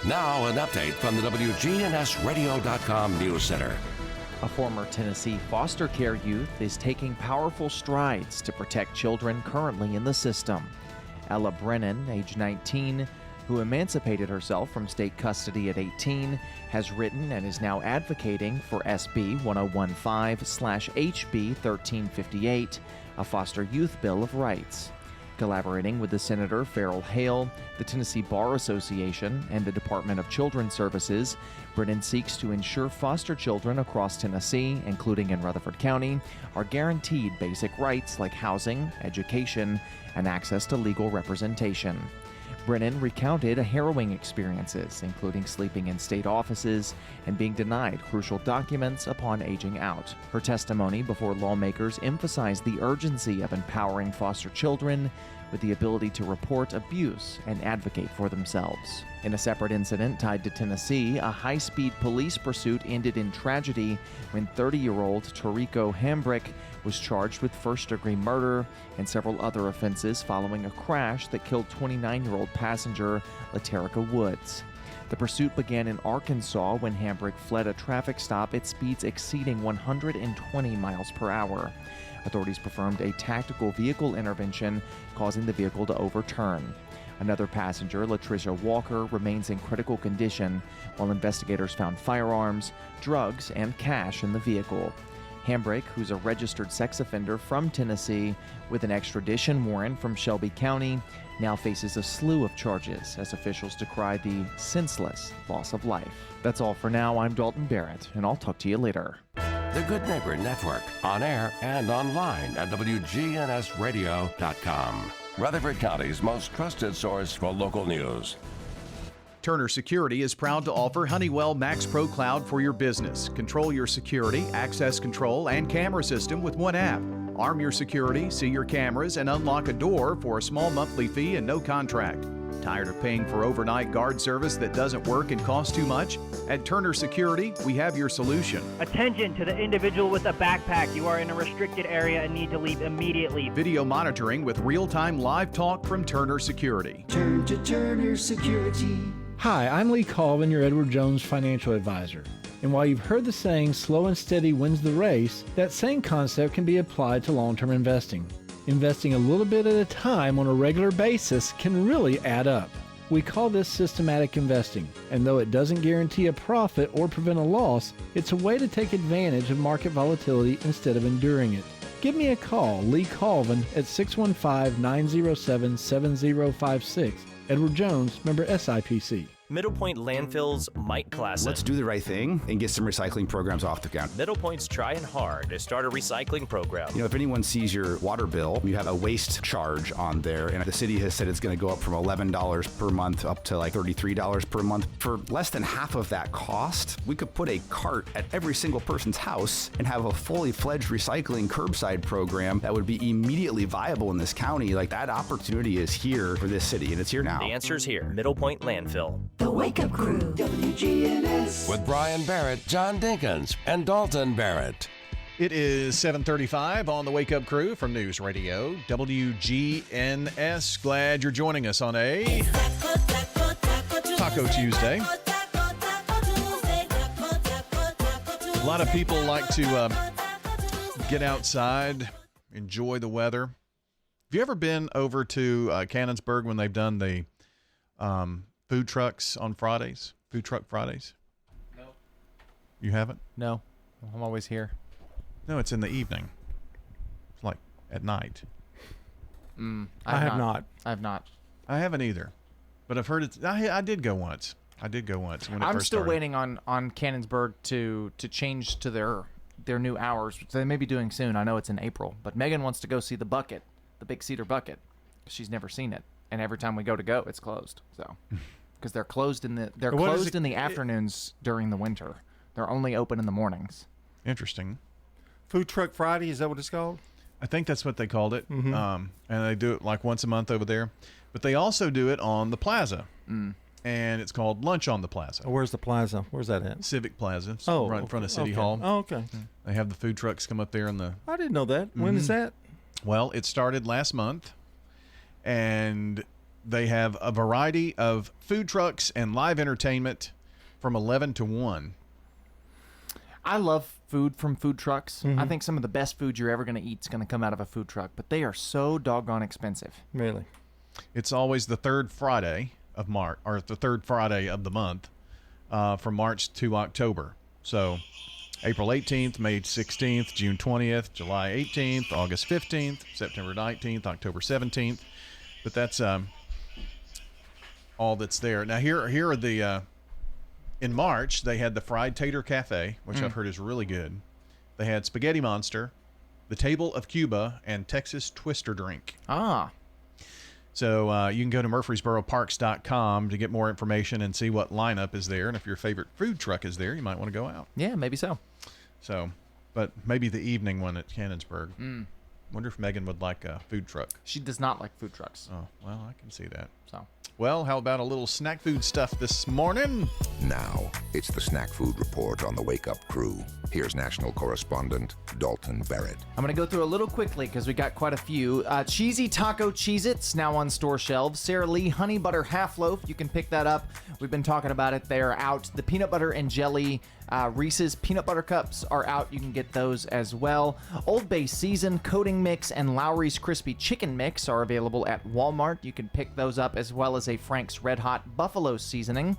Now an update from the WGNSradio.com News Center. A former Tennessee foster care youth is taking powerful strides to protect children currently in the system. Ella Brennan, age 19, who emancipated herself from state custody at 18, has written and is now advocating for SB 1015/HB 1358, a foster youth bill of rights. Collaborating with the Senator Farrell Hale, the Tennessee Bar Association, and the Department of Children's Services, Brennan seeks to ensure foster children across Tennessee, including in Rutherford County, are guaranteed basic rights like housing, education, and access to legal representation. Brennan recounted harrowing experiences, including sleeping in state offices and being denied crucial documents upon aging out. Her testimony before lawmakers emphasized the urgency of empowering foster children with the ability to report abuse and advocate for themselves. In a separate incident tied to Tennessee, a high-speed police pursuit ended in tragedy when 30-year-old Torrico Hambrick was charged with first-degree murder and several other offenses following a crash that killed 29-year-old passenger Laterica Woods. The pursuit began in Arkansas when Hambrick fled a traffic stop at speeds exceeding 120 miles per hour. Authorities performed a tactical vehicle intervention, causing the vehicle to overturn. Another passenger, Latricia Walker, remains in critical condition, while investigators found firearms, drugs, and cash in the vehicle. Hambrick, who's a registered sex offender from Tennessee with an extradition warrant from Shelby County, now faces a slew of charges as officials decry the senseless loss of life. That's all for now. I'm Dalton Barrett, and I'll talk to you later. The Good Neighbor Network, on air and online at WGNSradio.com. Rutherford County's most trusted source for local news. Turner Security is proud to offer Honeywell Max Pro Cloud for your business. Control your security, access control, and camera system with one app. Arm your security, see your cameras, and unlock a door for a small monthly fee and no contract. Tired of paying for overnight guard service that doesn't work and costs too much? At Turner Security, we have your solution. Attention to the individual with a backpack. You are in a restricted area and need to leave immediately. Video monitoring with real-time live talk from Turner Security. Turn to Turner Security. Hi, I'm Lee Colvin, your Edward Jones financial advisor. And while you've heard the saying, slow and steady wins the race, that same concept can be applied to long-term investing. Investing a little bit at a time on a regular basis can really add up. We call this systematic investing, and though it doesn't guarantee a profit or prevent a loss, it's a way to take advantage of market volatility instead of enduring it. Give me a call, Lee Colvin, at 615-907-7056. Edward Jones, member SIPC. Middle Point Landfill's Mike Klassen. Let's do the right thing and get some recycling programs off the ground. Middle Point's trying hard to start a recycling program. You know, if anyone sees your water bill, you have a waste charge on there, and the city has said it's going to go up from $11 per month up to like $33 per month. For less than half of that cost, we could put a cart at every single person's house and have a fully fledged recycling curbside program that would be immediately viable in this county. Like, that opportunity is here for this city, and it's here now. The answer's here. Middle Point Landfill. The Wake Up Crew, WGNS. With Brian Barrett, John Dinkins, and Dalton Barrett. It is 7:35 on the Wake Up Crew from News Radio WGNS. Glad you're joining us on a Taco Tuesday. A lot of people like to get outside, enjoy the weather. Have you ever been over to Cannonsburg when they've done the food trucks on Fridays? Food truck Fridays? No. You haven't? No. I'm always here. No, it's in the evening. It's like at night. I have not. I have not. I haven't either. But I've heard it's... I did go once. When it I'm first still started. waiting on Cannonsburg to change to their new hours, which they may be doing soon. I know it's in April. But Megan wants to go see the bucket, the big cedar bucket. She's never seen it. And every time we go, it's closed. So... because they're closed in the afternoons during the winter. They're only open in the mornings. Interesting. Food Truck Friday, is that what it's called? I think that's what they called it. Mm-hmm. And they do it like once a month over there. But they also do it on the plaza. And it's called Lunch on the Plaza. Oh, where's the plaza? Where's that at? Civic Plaza. It's Oh, right in front of City okay. Hall. Oh, okay. They have the food trucks come up there in the... I didn't know that. When is that? Well, it started last month. And... they have a variety of food trucks and live entertainment from 11 to 1. I love food from food trucks. Mm-hmm. I think some of the best food you're ever going to eat is going to come out of a food truck, but they are so doggone expensive. Really? It's always the third Friday of March, or the third Friday of the month, from March to October. So April 18th, May 16th, June 20th, July 18th, August 15th, September 19th, October 17th. But that's... all that's there. Now here are the in March they had the Fried Tater Cafe, which I've heard is really good. They had Spaghetti Monster, the Table of Cuba, and Texas Twister Drink. So you can go to murfreesboroparks.com to get more information and see what lineup is there, and if your favorite food truck is there, you might want to go out. Yeah, maybe so. So, but maybe the evening one at Cannonsburg. Wonder if Megan would like a food truck. She does not like food trucks. Oh, well, I can see that. So, well, how about a little snack food stuff this morning? Now, it's the Snack Food Report on the Wake Up Crew. Here's national correspondent Dalton Barrett. I'm going to go through a little quickly because we got quite a few. Cheesy Taco Cheez-Its, now on store shelves. Sara Lee Honey Butter Half Loaf, you can pick that up. We've been talking about it. They are out. The peanut butter and jelly Reese's Peanut Butter Cups are out. You can get those as well. Old Bay Seasoned Coating Mix and Lowry's Crispy Chicken Mix are available at Walmart. You can pick those up, as well as a Frank's Red Hot Buffalo Seasoning.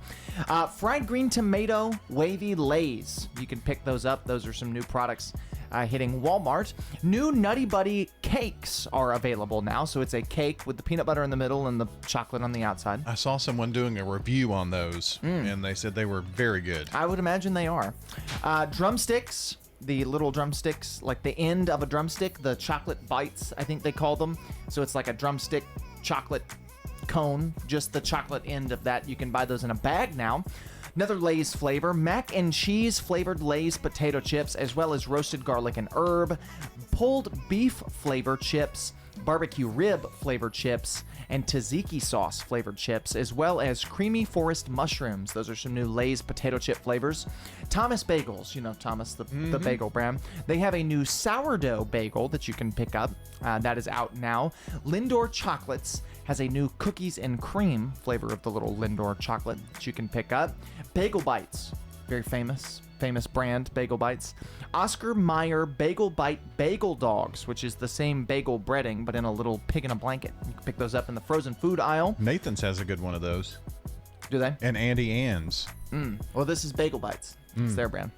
Fried Green Tomato Wavy Lay's. You can pick those up. Those are some new products hitting Walmart. New Nutty Buddy cakes are available now. So it's a cake with the peanut butter in the middle and the chocolate on the outside. I saw someone doing a review on those, and they said they were very good. I would imagine they are. Drumsticks, the little drumsticks, like the end of a drumstick, the chocolate bites, I think they call them. So it's like a drumstick chocolate cone, just the chocolate end of that. You can buy those in a bag now. Another Lay's flavor, mac and cheese flavored Lay's potato chips, as well as roasted garlic and herb, pulled beef flavored chips, barbecue rib flavored chips, and tzatziki sauce flavored chips, as well as creamy forest mushrooms. Those are some new Lay's potato chip flavors. Thomas Bagels, you know Thomas, the bagel brand. They have a new sourdough bagel that you can pick up. That is out now. Lindor Chocolates has a new cookies and cream flavor of the little Lindor chocolate that you can pick up. Bagel Bites, very famous. famous brand, Bagel Bites. Oscar Mayer Bagel Bite Bagel Dogs, which is the same bagel breading, but in a little pig in a blanket. You can pick those up in the frozen food aisle. Nathan's has a good one of those. Do they? And Andy Ann's. Well, this is Bagel Bites. It's their brand.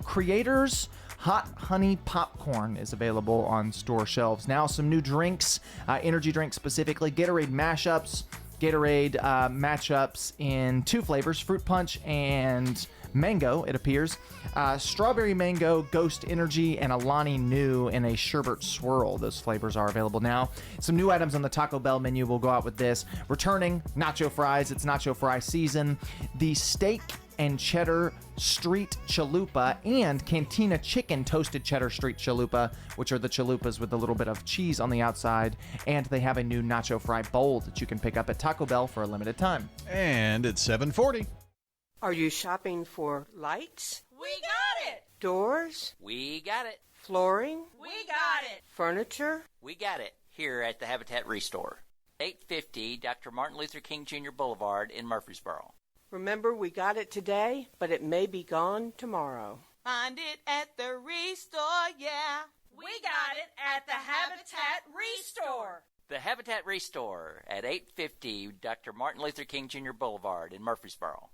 Creators Hot Honey Popcorn is available on store shelves. Now some new drinks, energy drinks specifically, Gatorade mashups. Gatorade matchups in 2 flavors, fruit punch and mango, it appears. Strawberry mango, Ghost Energy, and Alani Nu in a sherbet swirl. Those flavors are available now. Some new items on the Taco Bell menu will go out with this. Returning nacho fries. It's nacho fry season. The steak and cheddar street chalupa and Cantina chicken toasted cheddar street chalupa, which are the chalupas with a little bit of cheese on the outside. And they have a new nacho fry bowl that you can pick up at Taco Bell for a limited time. And it's 7:40. Are you shopping for lights? We got it! Doors? We got it. Flooring? We got it! Furniture? We got it here at the Habitat Restore. 850 Dr. Martin Luther King Jr. Boulevard in Murfreesboro. Remember, we got it today, but it may be gone tomorrow. Find it at the Restore, yeah. We got it at the Habitat Restore. The Habitat Restore at 850 Dr. Martin Luther King Jr. Boulevard in Murfreesboro.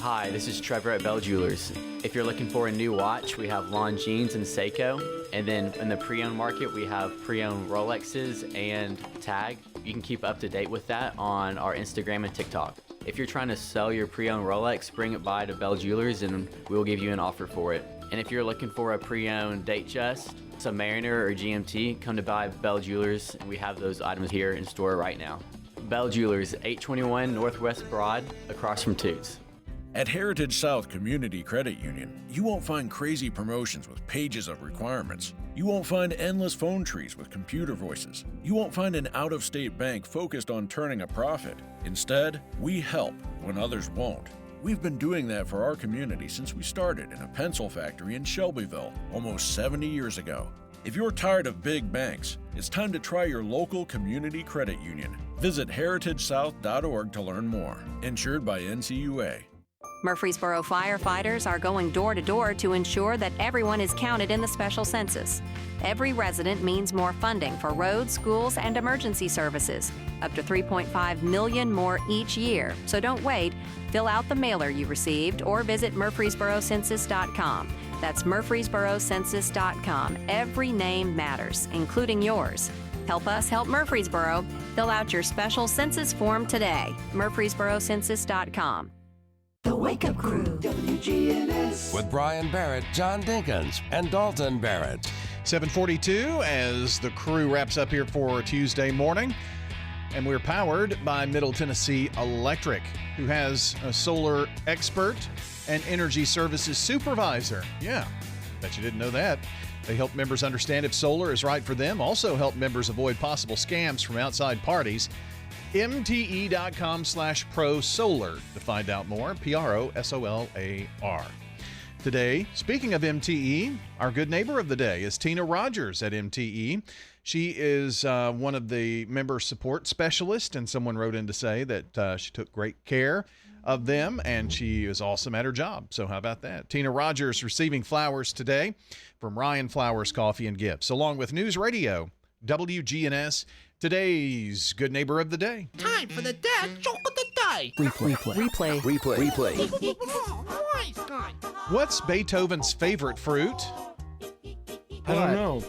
Hi, this is Trevor at Bell Jewelers. If you're looking for a new watch, we have Longines and Seiko. And then in the pre-owned market, we have pre-owned Rolexes and Tag. You can keep up to date with that on our Instagram and TikTok. If you're trying to sell your pre-owned Rolex, bring it by to Bell Jewelers and we'll give you an offer for it. And if you're looking for a pre-owned Datejust, Submariner or GMT, come to buy Bell Jewelers, and we have those items here in store right now. Bell Jewelers, 821 Northwest Broad, across from Toots. At Heritage South Community Credit Union, you won't find crazy promotions with pages of requirements. You won't find endless phone trees with computer voices. You won't find an out-of-state bank focused on turning a profit. Instead, we help when others won't. We've been doing that for our community since we started in a pencil factory in Shelbyville almost 70 years ago. If you're tired of big banks, it's time to try your local community credit union. Visit heritagesouth.org to learn more. Insured by NCUA. Murfreesboro firefighters are going door to door to ensure that everyone is counted in the special census. Every resident means more funding for roads, schools, and emergency services. Up to $3.5 million more each year. So don't wait. Fill out the mailer you received or visit murfreesborocensus.com. That's murfreesborocensus.com. Every name matters, including yours. Help us help Murfreesboro. Fill out your special census form today. murfreesborocensus.com. The Wake Up Crew, WGNS. With Brian Barrett, John Dinkins, and Dalton Barrett. 7:42 as the crew wraps up here for Tuesday morning. And we're powered by Middle Tennessee Electric, who has a solar expert and energy services supervisor. Yeah, bet you didn't know that. They help members understand if solar is right for them, also help members avoid possible scams from outside parties. MTE.com/prosolar to find out more. PROSOLAR. Today, speaking of MTE, our good neighbor of the day is Tina Rogers at MTE. She is one of the member support specialists, and someone wrote in to say that she took great care of them, and she is awesome at her job. So how about that? Tina Rogers receiving flowers today from Ryan Flowers Coffee and Gifts, along with News Radio, WGNS, today's good neighbor of the day. Time for the dad joke of the day. Replay. What's Beethoven's favorite fruit? I don't know.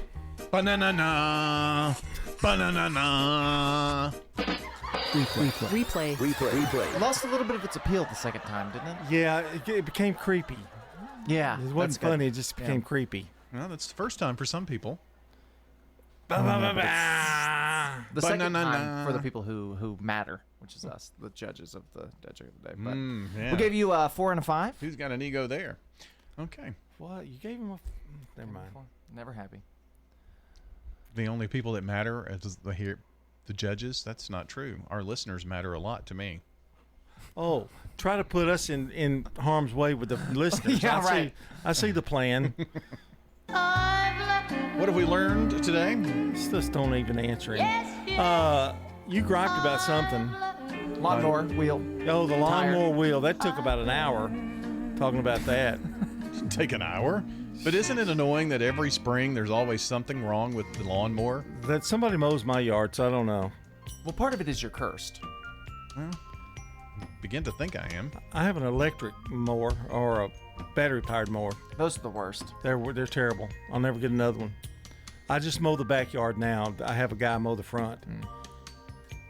Banana. Banana. Replay. Lost a little bit of its appeal the second time, didn't it? Yeah, it became creepy. Yeah. It wasn't funny, it just became creepy. Well, that's the first time for some people. The second time for the people who matter, which is us, the judges of the Judge of the Day. But we gave you a 4 and a 5. Who's got an ego there? Okay. What? You gave him a... Never mind. Never happy. The only people that matter is the judges? That's not true. Our listeners matter a lot to me. Oh, try to put us in harm's way with the listeners. Yeah, right. I see the plan. What have we learned today? Just don't even answer him. You griped about something. Lawnmower wheel. Oh, the lawnmower wheel. That took about an hour talking about that. Take an hour? But isn't it annoying that every spring there's always something wrong with the lawnmower? That somebody mows my yard, so I don't know. Well, part of it is you're cursed. Well, begin to think I am. I have an electric mower or a battery-powered mower. Those are the worst. They're terrible. I'll never get another one. I just mow the backyard now. I have a guy mow the front.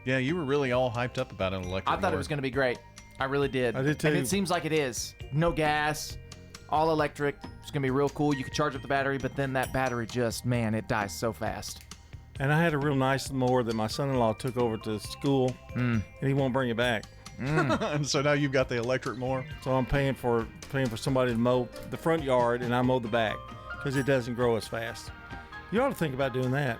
Yeah, you were really all hyped up about an electric I thought it was going to be great. I really did. I did too. And it seems like it is. No gas, all electric. It's going to be real cool. You can charge up the battery, but then that battery just, man, it dies so fast. And I had a real nice mower that my son-in-law took over to school, and he won't bring it back. And so now you've got the electric mower? So I'm paying for somebody to mow the front yard, and I mow the back because it doesn't grow as fast. You ought to think about doing that.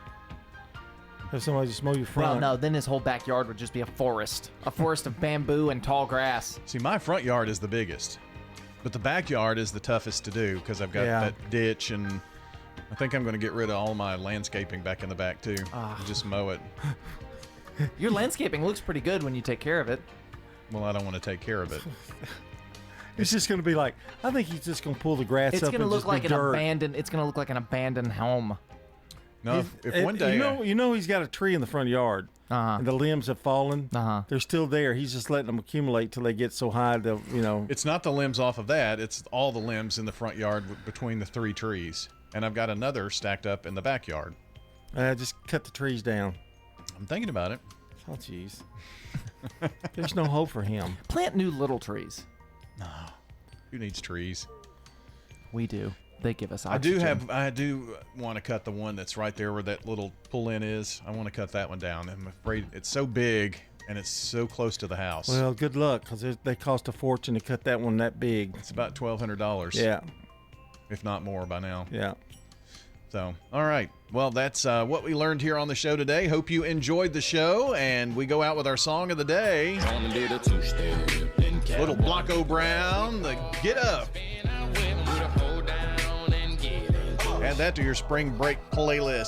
Have somebody just mow your front. Well, no, then his whole backyard would just be a forest of bamboo and tall grass. See, my front yard is the biggest, but the backyard is the toughest to do because I've got that ditch, and I think I'm going to get rid of all my landscaping back in the back too. Just mow it. Your landscaping looks pretty good when you take care of it. Well, I don't want to take care of it. It's just going to be like, I think he's just going to pull the grass It's up going to and look just like be an dirt. abandoned. It's going to look like an abandoned home. No, if one day you know he's got a tree in the front yard, and the limbs have fallen. They're still there. He's just letting them accumulate till they get so high that It's not the limbs off of that. It's all the limbs in the front yard between the 3 trees, and I've got another stacked up in the backyard. Just cut the trees down. I'm thinking about it. Oh, jeez. There's no hope for him. Plant new little trees. No. Who needs trees? We do. They give us oxygen. I do want to cut the one that's right there where that little pull-in is. I want to cut that one down. I'm afraid it's so big and it's so close to the house. Well, good luck, because they cost a fortune to cut that one that big. It's about $1,200. Yeah. If not more by now. Yeah. So, all right. Well, that's what we learned here on the show today. Hope you enjoyed the show, and we go out with our song of the day. Little Blanco Brown, the Get Up. Add that to your spring break playlist.